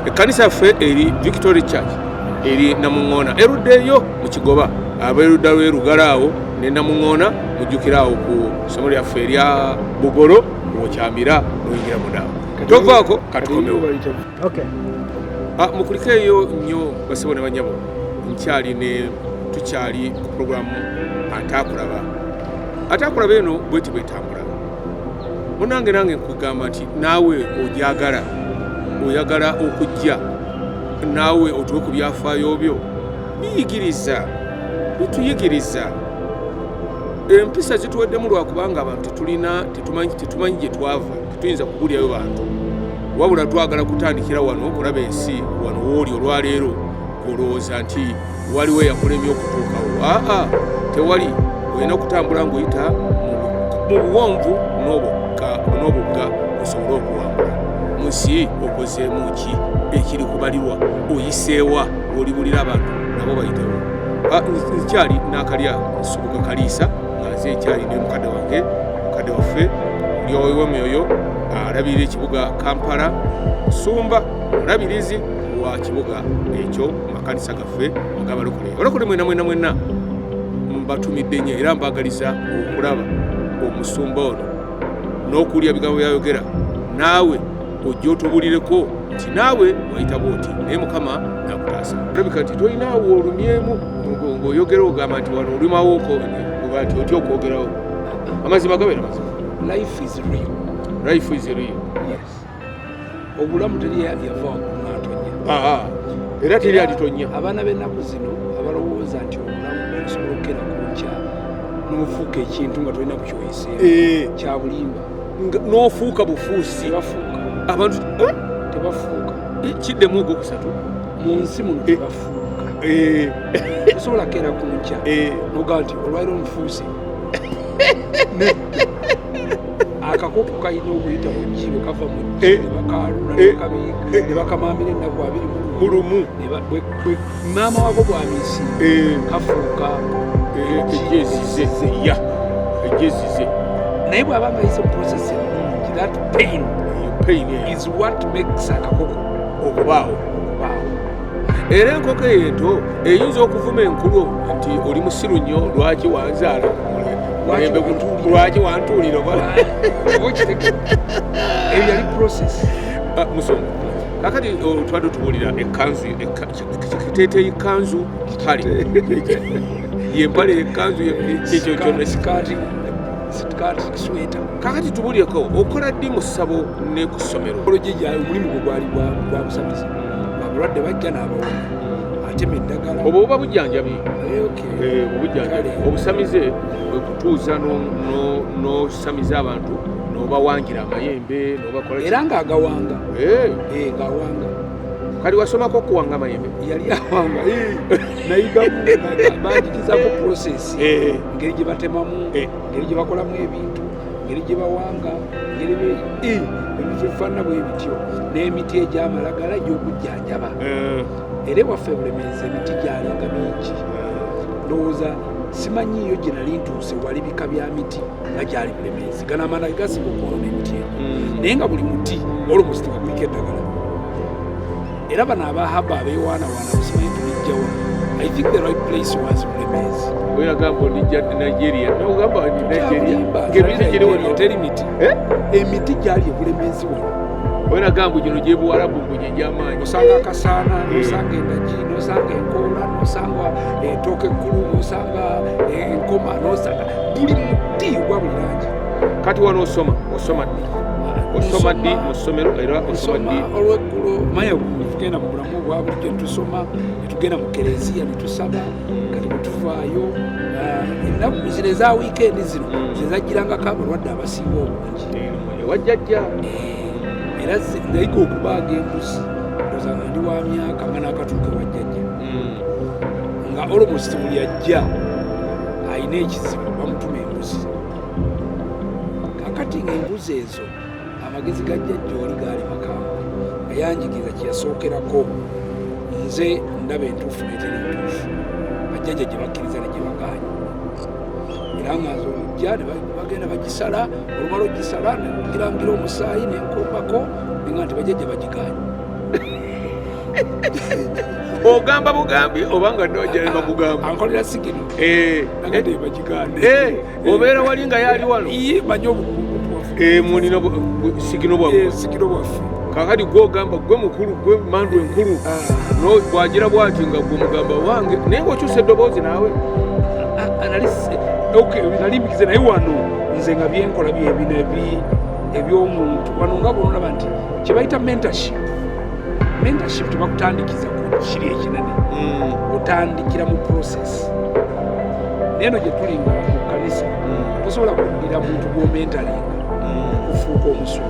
ekkanisa yaffe eri Victory Church eri Namuŋŋoona eruddeeyo mu Kigoba abeerudda lwerugalaawo ne Namuŋŋoona mujjukiraawo ku ssomo lyaffe erya Bugolo okyamira noyingira mudawo tovaako katukomewo mukulikeeyo nnyo basebo ne banyabo tukyali ku puroguramu ataakulaba eno bweti bwetambula munange nange nkugamba nti naawe oyagala okujja naawe otuwe ku byafaayo byo bituyigiriza empisa zituweddemu lwakubanga abantu tetumanyi gye twava tetuyinza kubulyayo bantu wabula twagala kutandikira wano okulaba ensi wano wooli olwaleero olowooza nti waliwo eyakulemye okutuukawo tewali olina okutambula ng'oyita mu buwonvu n'obugga osobole okuwangula munsi okozeemu ki ekiri kubalirwa oyiseewa olibulira abantu nabo bayitewo nkyali nakalya nsubuga kaliisa nga nze ekyali ne mukadde wange mukadde waffe lyowemyoyo alabirira ekibuga Kampala Nsumba mulabirizi wa kibuga ekyo makanisa gaffe abalokole mwena mbatumidde nnyo era mbagaliza okulaba omusumba ono n'okulya bigambo byayogera naawe ojja otubulireko nti naawe wayita bwoti naye Mukama nakutaasa olabika nti tolinaawo olumyemu ng'oyogera ogamba nti wano olumawooko nti otya okwogerawo amazima gabeera mazima.
Life is real.
Life is real.
Yes. Obulamu teri yava kunatonya.
Era teri alitonya.
Abaana b'ennaku zino abalowooza nti obulamu busobola okukera ku nkya n'ofuuka ekintu nga tolina kukyoyiseemu. Kya bulimba.
N'ofuuka bufuusi.
Tebafuuka.
Abantu
tebafuuka.
Kiddemu ogwokusatu.
Mu nsi muno tebafuuka. Osobola kera ku nkya. N'ogamba nti olwaliro nfuuse. Akakopo kalina okuyita mu jjibo kava mu jjibo bakaalula ne bakamamira ennaku 2 mu lumu maama wako bw'amiisi kafuuka
ejezize
naye bw'aba nga ayise process ennungi that pain is what makes akakopo
okubaawo era enkoko ento eyinza okuvuma enkulu nti oli musiru nnyo lwaki wanzaala lwaki wantuulira
eyo yali process
musonga kakati twadde tubuulira ekkanzu kiteeteeyi kanzu kale yempale ekanzu ekyo kyonna
sikaati sweta
kakati tubuulireko okola ddi mu ssabo ne ku ssomero
omulimu gwe gwali gwa busamizi abalwadde bajja n'abawona atema eddagala
obwo buba bujjanjabi obujjanjabi obusamize bwe kutuuza n'osamiza abantu n'obawangira amayembe n'obakola
era ng'agawanga ng'awanga
kali wasomako okuwanga amayembe
yali awanga nayigamu banjigizako process ngeri gye batemamu ngeri gye bakolamu ebintu ngeri gye bawanga ngeri ebintu ebifaanana bwe bityo n'emiti egy'amalagala egy'okujjanjaba era ewaffe Bulemeezi emiti gyalinga mingi ndowooza simanyiiyo gye nali ntuuse wali bika bya miti nga gyali Bulemeezi gano amanda gasinga okwolona emiti naye nga buli muti olwomusi tebaguliko eddagala era bano abahaba abeewaanawaana busimanyi tulijjawa I think the right place was Bulemeezi
oyagamba onijja Nigeria nogamba ni Nigeria
teri miti emiti gyali e Bulemeezi wano
oyagamba gino gyebuwalabu mbuye gy'amaanyi
osanga akasaana nosanga endagi nosanga enkoola nosanga etooka ekkulu nosanga enkoma nosanga buli muti gwa buli langi
kati wano osoma ddi mu ssomero era osoma ddi
olweggulo manya tugenda mu bulamu obwa bulijjo tusoma netugenda mu kereziya netusaba kati bwetuvaayo ennaku zino eza wiikendi zino zezajjirangako abalwadde abasinga obungi
wajjajja
era nayiga okubaaga embuzi ozanga ndi wa myaka nga n'akatuuke wajjajja nga almost buli ajja alina ekizibu bamutuma embuzi kakati ng'embuzi ezo amagezi ga jjajja oli gaali makambwe gayanjigiriza kyeyasookerako nze ndaba entuufu neteri ntuufu bajjajja gye bakkiriza ne gye bagaanya era nga nze olujja ne bagenda bagisala olumala ogisala negirangira omusaayi nenkombako nenga nti bajjajja bagigaanya
ogamba bugambi obanga ndojalema mugamba
ankolera sigino nagende bagigaane
obeera wali nga yali wano
iye manyi obukungu
munina sigino
bwaffe
kakati gwogamba gwe mukulu gwe mandu enkulu bwagira bwati nga gwe mugamba wange naye ngaokyusa eddoboozi naawe
nalimbikize naye wano nze nga byenkola byebino ebyomuntu wano nga bonolaba nti kyebayita mentorship tebakutandikiza ku kiri ekinene otandikira mu process neno gye tulinga mu kanisa tosobola kuddira muntu gw'omentalinga kufuuka omusulo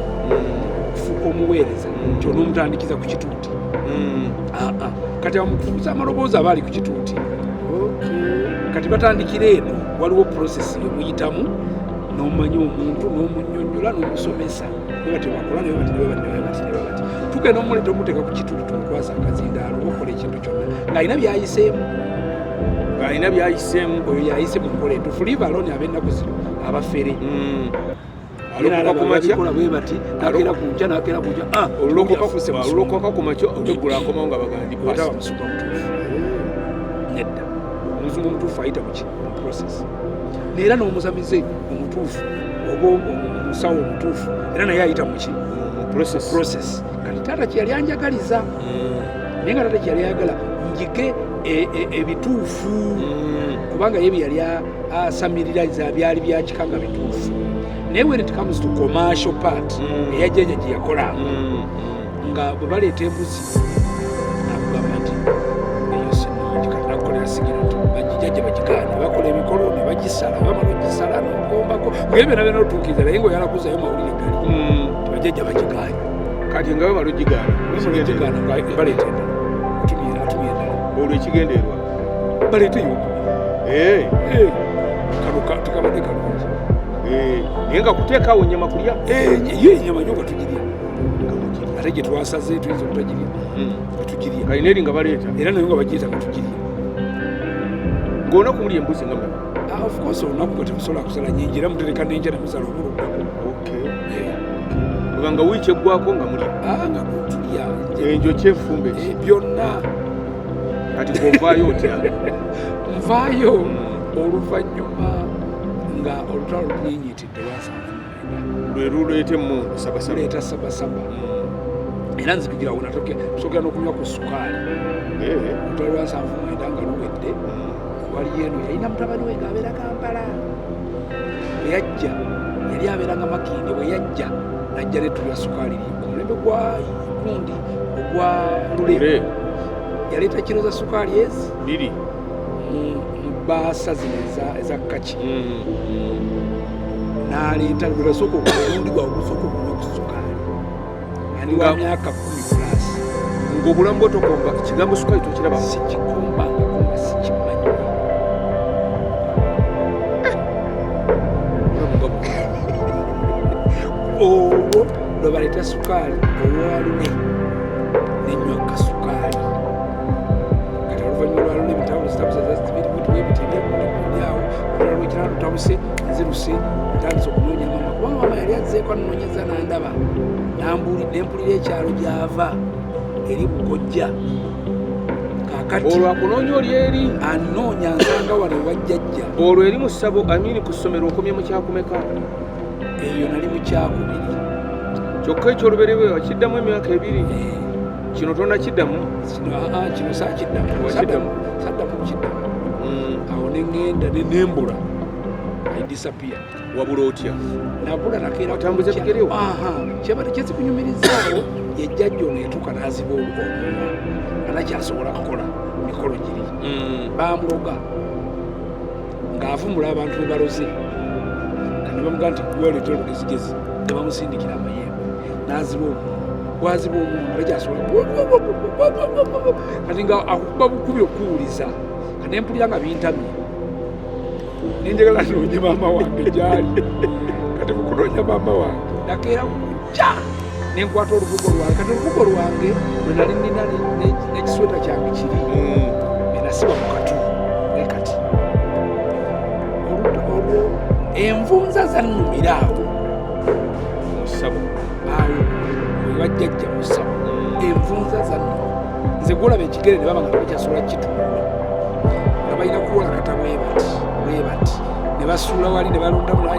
kufuuka omuweereza nti onoomutandikiza ku kituuti kati amutuuza amaloboozi aba ali ku kituuti kati batandikira eno waliwo process yemuyitamu n'omumanya omuntu n'omunnyonnyola n'omusomesa bati bakola ne bati tugenda omuleeta omuteeka ku kitundu tumukwasa akazindaalo okola ekintu kyonna ng'alina byayiseemu oyo yayise mu nkola entuufu liva aloni ab'ennaku zino abafere alikola bwe bati nakeera ku nkya
olulokoka ku makyo oteggula akomawo nga bagandi
otaba musumba mutuufu nedda omuzungu omutuufu ayita muki mu process neera n'omuzamize omutuufu oba omusawo omutuufu era naye ayita muki process kati taata kyeyali anjagaliza naye nga taata kyeyali ayagala njige ebituufu kubanga ye byeyali asamiririza byali byakika nga bituufu naye when it comes to commercial part eyajjanja gye yakola nga bwe baleeta embuzi nakugamba nti eyo sinungi kati nakukolera sigira nti bajijajja bagigaana bakola emikolo ne bagisala bamala ogisala nogombako ngaye byona byona otuukiriza naye ngaoyalakuzayo mawulire gali tibajjajja bagigaana
kati nga bamala ogigaana
baleeta endala atumye endala
olwo ekigendeerwa
baleeta eyokubiri tukabadde kalungi
naye nga kuteekaawo ennyama kulya
yo ennyama nyo nga tugirya ate gye twasaze tuyinza obutagirya tetugirya
kalina eri nga baleeta
era nayo nga bagiyita nga tugirya
ng'olunaku muli embuzi nga mmeka
of course olunaku nga temusobola kusala nyingi era mutereka n'enja nemuzala obuluddaku
nga wiiki eggwako nga mulya
nga tulya
enjoki enfumbe
byonna
kati ng'ovaayo otya
nvaayo oluvannyuma nga olutalo lunyinyitidde
lwe luleeta emmundu
leeta sabasaba era nzikugirawo tusokera n'okunywa ku sukaali olutalo lwa 79 nga luwedde waliyo eno yalina mutabani we ng'abeera Kampala bwe yajja yali abeeranga Makindye bwe yajja najja netulya sukaali omulembe gwa gundi ogwa lule yaleeta kiro za sukaali ezi
biri
baasa zino eza kaki n'aleeta lwebasooka okundi gwawe gusooka okunywa ku sukaali yani wa myaka 10 plus
ng'obulamu bwe tokomba ekigambo sukaali tokiraba
sikikombangako nga sikimanyi olwo lwe baleeta sukaali olwalune nenywa kasukaali kati oluvannyuma lwalune ebitabo zitabuzeebitibyawo olala lwekira lutabuse nziruse ntandise okunoonya mama kubanga mama yali azzeeko anoonyeza nandaba nempulira ekyalo gyava eri bukojja kakati
olwo akunoonya oli eri
anoonya nsanga wano ewajjajja
olwo eri mu ssabo amini ku ssomero okomye mu kyakumeka
eyo nali mu kyakubiri
kyokka ekyolubereberye wakiddamu emyaka 2 kino tonakiddamu
kino saakiddamu saddamu kukiddamu awo neŋŋenda nembula disappear
wabula otya
nabula nakeera
otambuze bigerewo
kyabadde kyezikunyumirizaawo yejjajja ono etuuka n'aziba omumwa anakyasobola kukola mikolo giri bamuloga ng'avumula abantu be baloze kandi bamugaa nti gwaleeta olugezigezi ne bamusindikira amayembe n'aziba omumwa waziba omumwa anakyasobola kati nga akuba bukubi okuwuliza kati nempulira nga bintamye nenjagala noonye maama wange gyali kati mukunoonya maama wange nakeera kujja nenkwata olubugo lwange kati olubugo lwange lwe nali nina n'ekisweta kyange kiri enasiba mu katu we kati olwo envunza zannumira awo
musabo
awo webajjajja mu ssabo envunza zannuma nze gwolaba ekigere ne baba nga tebakyasobola kitunula nga balina kuwola kata bwe bati ne basuula wali ne balondamu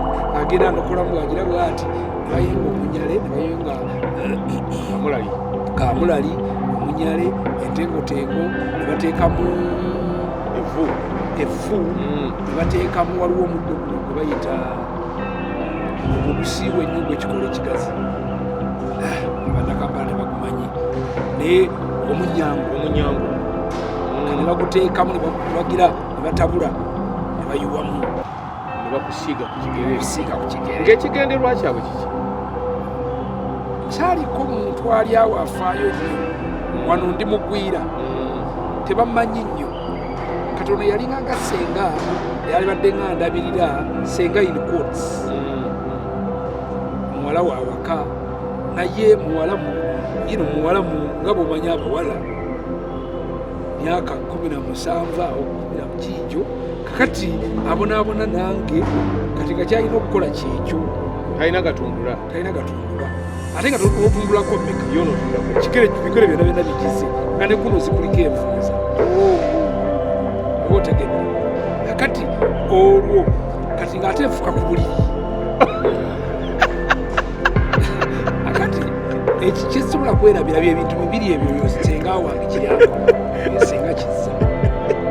agenda andokolamu agira bwati ne bayenga omunyale ne bayenga kamulali omunyale entengotengo ne bateekamu evu ne bateekamu waliwo omuddo guno gwe bayita ogusiibwa ennyo gwekikola ekigazi abannakampala ne bagumanyi naye omunyango ne baguteekamu ne bagira ne batabula ne bayiwamu
ne bakusiiga ku kigere
ng'ekigendererwa
kyabwe kiki
kyaliko omuntu ali awo afaayo nnyo wano ndi mugwira tebamanyi nnyo kati ono yalinga nga senga yalibadde nga ndabirira senga in quotes muwala waawaka naye muwala nga bwomanya abawala myaka 17 awo 10 kiikyo kakati abonaabona nange kati gakyalina okukola kyekyo
talina gatundula ate nga
totundulako mmeka bikole byonna byonna bigize nga ne guno zikuliko enfunza otegedde kakati olwo kati ng'ate nfuka ku buliri akati kyesobola kwerabira byebintu bibiri ebyo senga wange kiryako senga kizza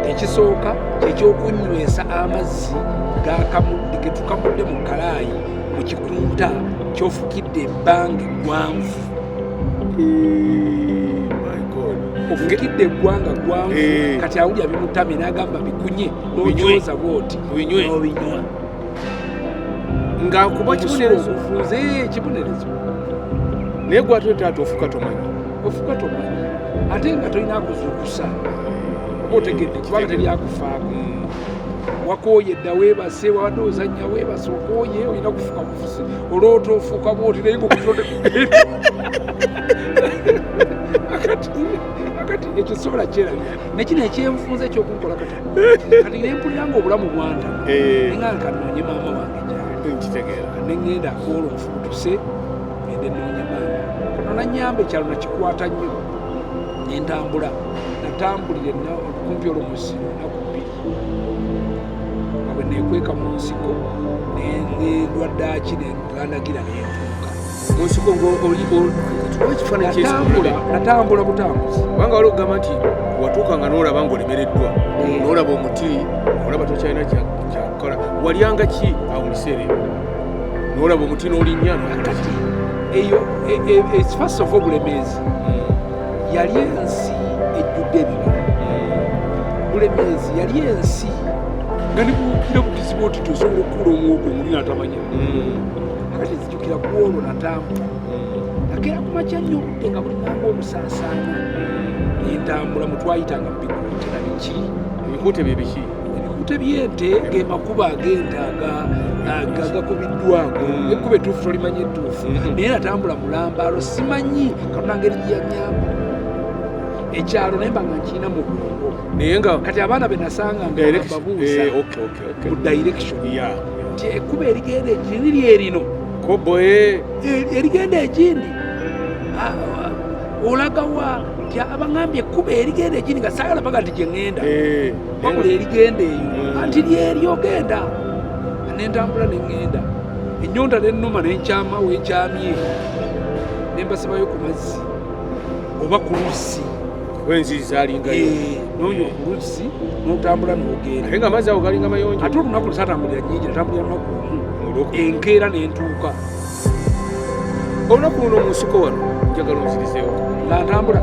ekisooka kyekyokunywesa amazzi getukamudde mu kalaayi mu kikunta kyofukidde ebbanga eggwanvu ofukidde eggwanga gwanvu kati awulya bimutame n'agamba bikunye n'onyoza bwoti n'obinywa
nga kuba kibonerezo
kibonerezo
naye gwate taata ofuka
tomanyi ate nga tolina akuzuukusa otegedde kubanga teryakufaako wakooye edda weebase wabadde ozannya weebase okooye olina kufuka bufuzi olwoota ofuuka bwoti naye ngaokuzote akati ekyo sobola kyerabira nekino ekyenfunza ekyokunkola kati nempulira nga obulamu bwanta nenga nkanoonye maama wange
nkitegeera
neŋŋenda akoola onfutuse ngende noonye maama kano nanyamba ekyalo nakikwata nnyo nentambula natambulire kumpi olwomusi naku 2 nga bwe neekweka mu nsiko nendwaddaaki nengandagira nentuuka
mu nsiko
natambula butambuzi
kubanga wali okugamba nti watuuka nga n'olaba ng'olemereddwa n'olaba omuti olaba tokyalina kyakukola walyanga ki awo mu biseera ebyo n'olaba omuti n'olinnya
kati eyo first of all bulemeezi yali ensi ejjudde ebibala bulemeezi yali ensi nga nibuukira bukizibu oti tosobola okukola omwogo omuli natamanya akati nzijukira kuolwo natambula nakeera kumakya nnyo obudde nga bulinanga omusaasaana nentambula mutwayitanga mu bikuute na biki
ebikuute bye biki
ebikuute by'ente gemakuba ag'ente agakubiddwako ekkuba ettuufu tolimanyi ettuufu naye natambula mulambaalo simanyi katonda ngeri gyeyanyamba ekyalo naye mba nga nkirina mu bwongo
naye nga
kati abaana be nasanga nga babuuza mu direction nti ekkuba erigenda egindi lyerino
koboye
erigenda egindi olagawa nti abaŋambye ekkuba erigenda egindi nga saagala baga nti gyeŋŋenda wabula erigenda eyo anti lyeryogenda nentambula neŋŋenda ennyonta nennuma nenkyamawo enkyamye nembasabayo ku mazzi oba ku luzzi
wenzi zalingayo
nonya ku luzzi n'otambula n'ogenda
naye nga amazzi ago galinga mayonjo
ate olunaku lusaatambulira nyingi natambulira lunaku enkeera nentuuka
olunaku luno mu nsiko wano njagala onzirizeewo
nga ntambula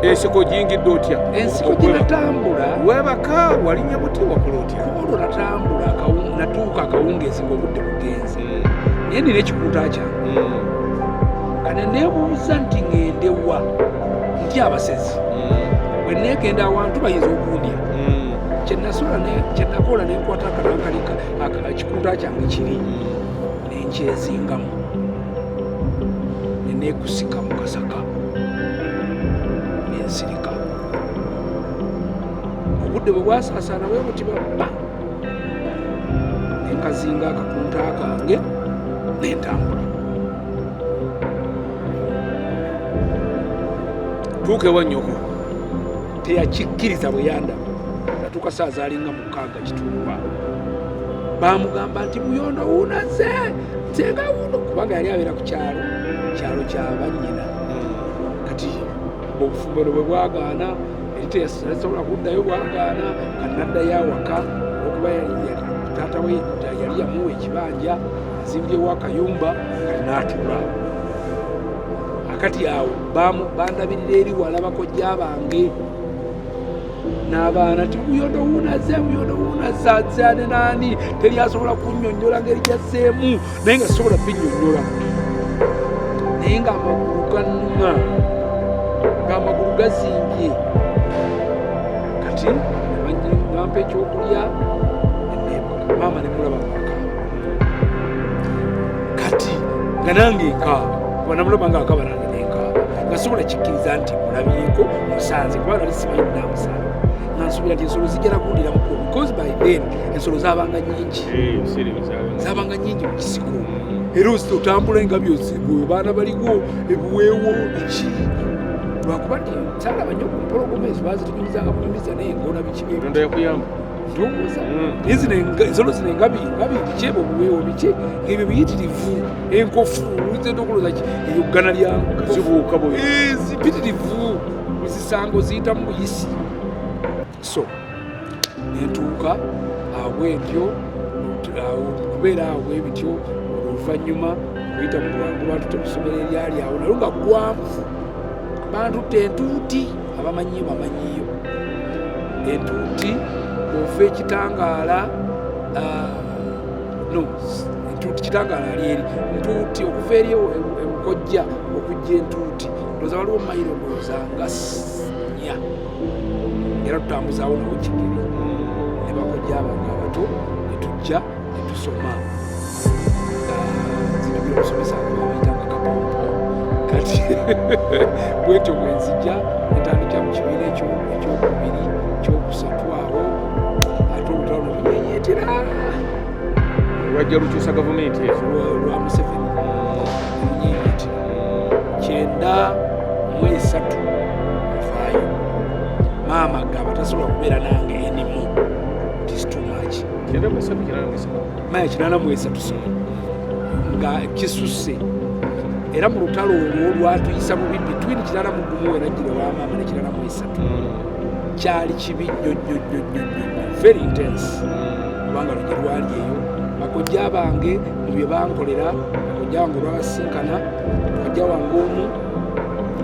ensiko giyingidde otya
ensiko gye natambula
webaka walinnya buti wakola otya
olwo natambula natuuka akawungeezi ng'obudde bugenze naye nina ekikuuta kyange nga neneebuuza nti ŋŋendewa nti abasezi bwe neegenda awantu bayinza okundya kyenakola nenkwata akanankalika ekikuuta kyange kiri nenkyezingamu neneekusika mu kasaka nensirika obudde bwe bwasaasaana bwe buti babba nenkazinga akakunta kange nentambula
tuuka ewa nnyoko
teyakikkiriza bwe yandaba natuuka saa zaalinga 6 kituuba bamugamba nti Buyondo wuunaze nzenga wuno kubanga yali abeera ku kyalo kyabannyina kati obufumbiro bwe bwagaana eri teyasobola kuddayo bwagaana kati naddayo awaka olwokuba taata we yali yamuwa ekibanja azimbyewo akayumba kati n'atula akati awo bandabirira eri wala bakojja bange n'abaana ti Buyondo wuunaze azzaane naani teryasobola kunnyonnyola ngeri gyazzeemu naye nga sobola binnyonnyola naye ng'amagulu gannuma ng'amagulu gazimbye kati nampa ekyokulya maama nemulaba maka kati nga nange nkaaba banamuloma nga akabalange nenkaaba nga sobola kikkiriza nti mulabyeko musanze kuba nali simanyi namusanze nga nsuubira nti ensolo zijja nagundira muko because by then ensolo zabanga nyingi zabanga nyingi mu kisiko era otambula nga byozibwe baana baliwo ebiweewo biki lwakuba nti salaba nnyo ku mpologoma ezo bazitunyumizanga bunyumiza naye ngona biki
yakuyamba
ndowooza ensolo zino nga biki ebo obuweewo biki ebyo biyitirivu enkofu olizenda okuloza ki eryo ggana lyazibuuka zipitirivu zisango ziyita mu buyisi so nentuuka abwetyo kubeera abwebityo oluvannyuma kuyita mu bwangu bantu tekusomera eryali awo naye nga gwanvu bantu tentuuti abamanyiyo bamanyiyo entuuti ova ekitangaala entuuti kitangaala lyeri ntuuti okuva eri ebukojja okujja entuuti ndoza waliwo mayiro ndooza nga 4 era tutambuzaawo nawo kigeri ne bakojja abange abato netujja netusoma zitugira okusomesa ababayitanga kapompo kati bwetyo bwenzijja netandikira mu kibiina ekyokubiri kyokusatu awo ate olutalo nolunyenyetera
lwajja lukyusa gavumenti ezo
lwa Museveni lunyenyetera 93 nfaayo maama gamba tasobola kubeera nange enimu tisitumaaki 83 nga kisusse era mu lutalo olwo lwatuyisa bubi between 81 eragire wa maama ne 83 kyali kibi nnyo very intense kubanga lugye lwali eyo bakojja bange mu bye bankolera bakojja wange olwabasinkana bakojja wange omu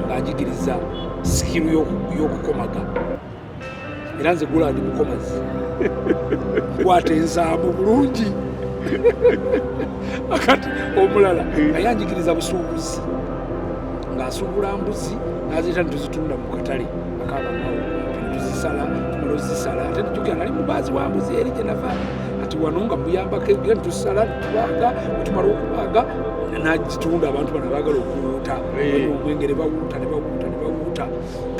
ng'anjigiriza sikiru y'okukomaga era nze gula ndi mukomazi nkwata ensaamu bulungi akati omulala naye anjigiriza busuubuzi ng'asuubula mbuzi n'aziyita netuzitunda mu katale akabangawo tuzisala tumala ozisala ate nijukira nali mubaazi wa mbuzi eri gye nava ati wano nga muyambako ebira netuzisala netubaaga netumala okubaaga nagitunda abantu bano baagala okuwuuta omwenge ne bawuuta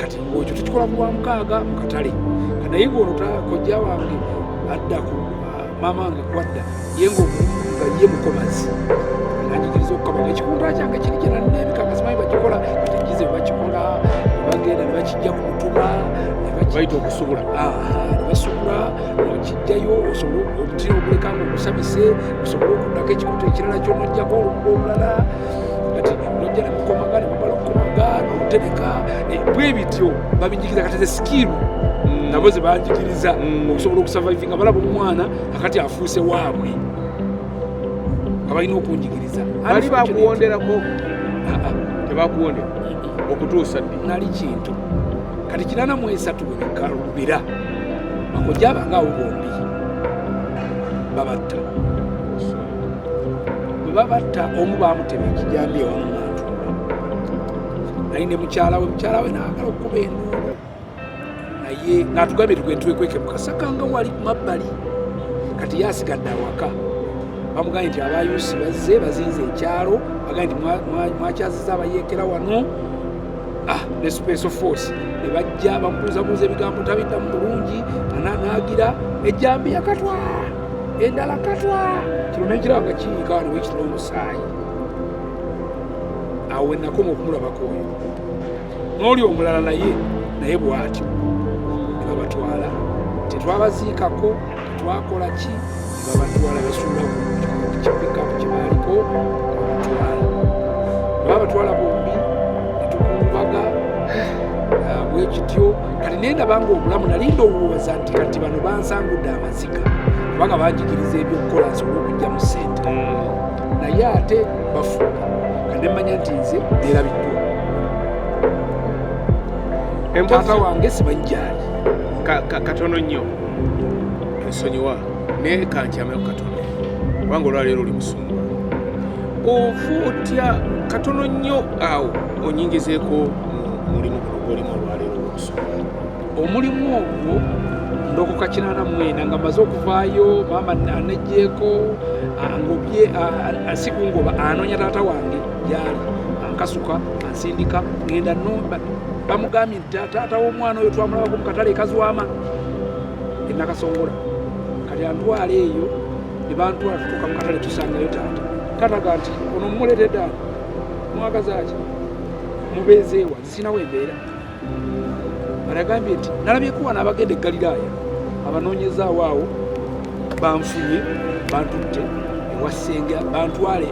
kati ng'ekyo tukikola ku lwa 6 mu katale naye ng'ono kojja wange adda ku maama wange kwadda ye ng'omulimu nga ye mukomazi nanjigiriza okukabaga ekikunda kyange kiri gye nanneebikanga simanyi bagikola kategize bakikola nebagenda ne bakijja ku mutuba bayita okusubula ne basubula nekijjayo osobole obutira obulekanga ogusabise osobole okuddako ekikuta ekirala kyonojjako olumuga olulala kati nojja ne mukomaga ne mumala okukomaga n'olutereka bwe bityo babinjigiriza kati ze sikiru nabo ze banjigiriza okusobola okusavaivinga balaba omwana akati afuuse waabwe nga balina okunjigiriza
bali bakuwonderako tebakuwondera okutuusa ddi
nali kintu kati 83 bwebikalubira bakojja abange awo bombi babatta bwe babatta omu bamutema ekijambi ewamu Nantumba naye ne mukyala we naagala okuba enduulu naye ng'atugambye tugwentuwekweke mukasakanga wali ku mabbali kati yasigadde awaka bamugambye nti abayusi bazze bazinze ekyalo bagambye nti mwakyaziza abayeekera wano ne special force ne bajja bamubuuzabuuza ebigambo tabiddamu bulungi ananaagira ejjambi yakatwa endala katwa kino nekiraba nga kiyiika ne wekitula omusaayi awo wenakoma okumulabako oyo n'oli omulala naye bw'atyo ne babatwala tetwabaziikako tetwakola ki ne babatwala basuula kipikapu kyebaaliko babatwala bombi netukungubaga bwekityo kati naye ndabanga obulamu nali ndowooza nti kati bano bansangudde amaziga kubanga banjigiriza ebyokukola nsobole okujja mu ssente naye ate bafuuka kati nemanya nti nze neerabiddwa taata wange simanjali
katono nnyo ensonyiwa naye kankyameo katono kubanga olwaleero oli musumba ova otya katono nnyo awo onyingizeeko mulimu guno gwolimu olwaleero olw'omusumba
omulimu ogwo ndokoka 84 nga maze okuvaayo maama anejjeeko ngobye sikungoba anoonya taata wange gyali nkasuka ansindika ngenda nomba bamugambye nti taata w'omwana oyo twamulabako mu katale kazwama enakasongola kati antwala eyo ne bantwala tutuuka mu katale tusangayo taata ga nti ono mumuleetedde ano mwagazaaki mubeezeewa zisinawo embeera balagambye nti nalabyeko wano abagenda e Galiraaya abanoonyezaawo awo banfunye bantutte ewasenga bantwale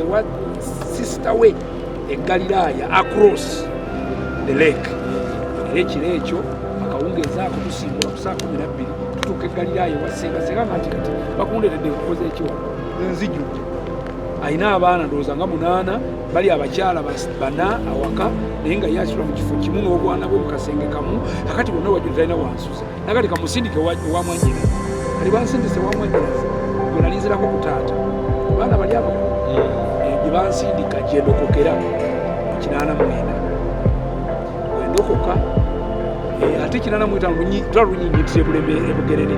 ewa sister we e Galiraaya across the lake era ekiro ekyo akawungezaako tusimbula ku saa 12 tutuuka e Galiraaya ewasenga senga nti kati bakundeetedde nkoze ekiwa nzijudde ayina abaana ndowooza nga 8 bali abakyala 4 awaka naye nga yakirwa mu kifo kimu n'obwana bwe mu kasenge kamu akati bonna wajjudde talina wansuza nakati kamusindike wa Mwanyina kali bansindise wa Mwanyina gwe nalinzirako ku taata abaana bali abo gye bansindika gye ndokokera 89 wendokoka ate 85 twalunyingitira Bulembe e Bugerere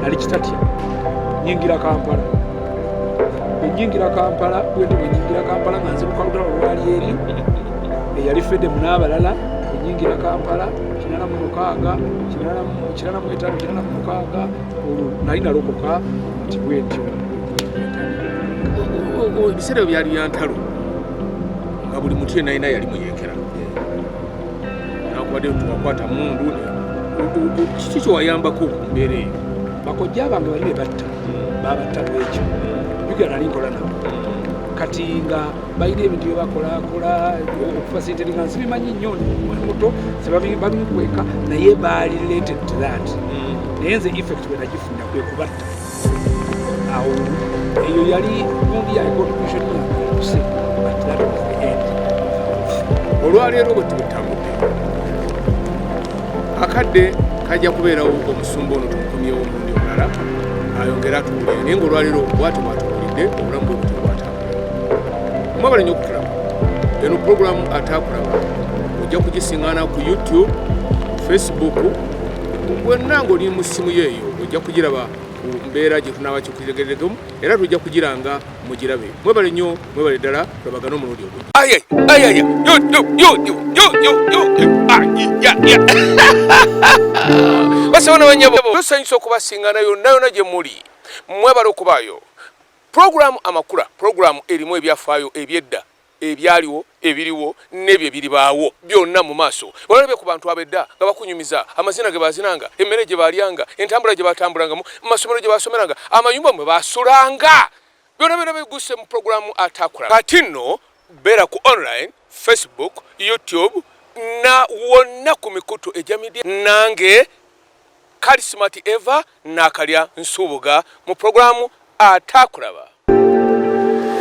nali kitatya nyingira Kampala nyingira Kampala bwete nyingira Kampala nga nze lukalutalo lwali eri yali fedde mu n'abalala nyingira Kampala 86 nali nalokoka nti bwetyo ebiseera byali byantalo nga buli mutu yenayina yali muyeekera nakubadde tuwakwata mundu kiki kyewayambako mbeera eyo bakojja abange bali bebatta babatta lwekyo bigana nkola nabo kati nga balina ebintu byebakolakola okufacilitatinga nsibimanyi nnyo mwana muto sebabikweka naye baali related to that naye nze effect bwe nagifuna kwe kubatta awo eyo yali gundi ya contribution yakuse but that was the end olwaleero bwe tubutambudde akadde kajja kubeerawo omusumba ono tumukomyewo omurundi omulala ayongera atuwulire naye ngaolwaleero bwati bwatuwulidde obulamu bwe butubwatambula mwabala nnyo okutulaba eno puroguramu ataakulaba ojja kugisiŋŋaana ku YouTube, Facebook bwonna ng'oli mu ssimu yeeyo ojja kugiraba ku mbeera gye tunaaba kikutegereddemu era tujja kugiranga mugirabe mwebale nnyo mwebale ddala tulabagana omulundi ogujja basabana banyabo tusanyusa okubasiŋŋaana yonna gye muli mwebale okubaayo puroguramu amakula puroguramu erimu ebyafaayo ebyedda ebyaliwo ebiriwo n'ebyo ebiribaawo byonna mu maaso olabye ku bantu abedda nga bakunyumiza amazina ge bazinanga emmere gye balyanga entambula gye batambulangamu masomero gye basomeranga amayumba mwe basulanga byonna biguse mu puroguramu atakula kati nno beera ku online Facebook YouTube na wonna ku mikutu egya media nange Charismatic Eva nakalya Nsubuga mu puroguramu atakulaba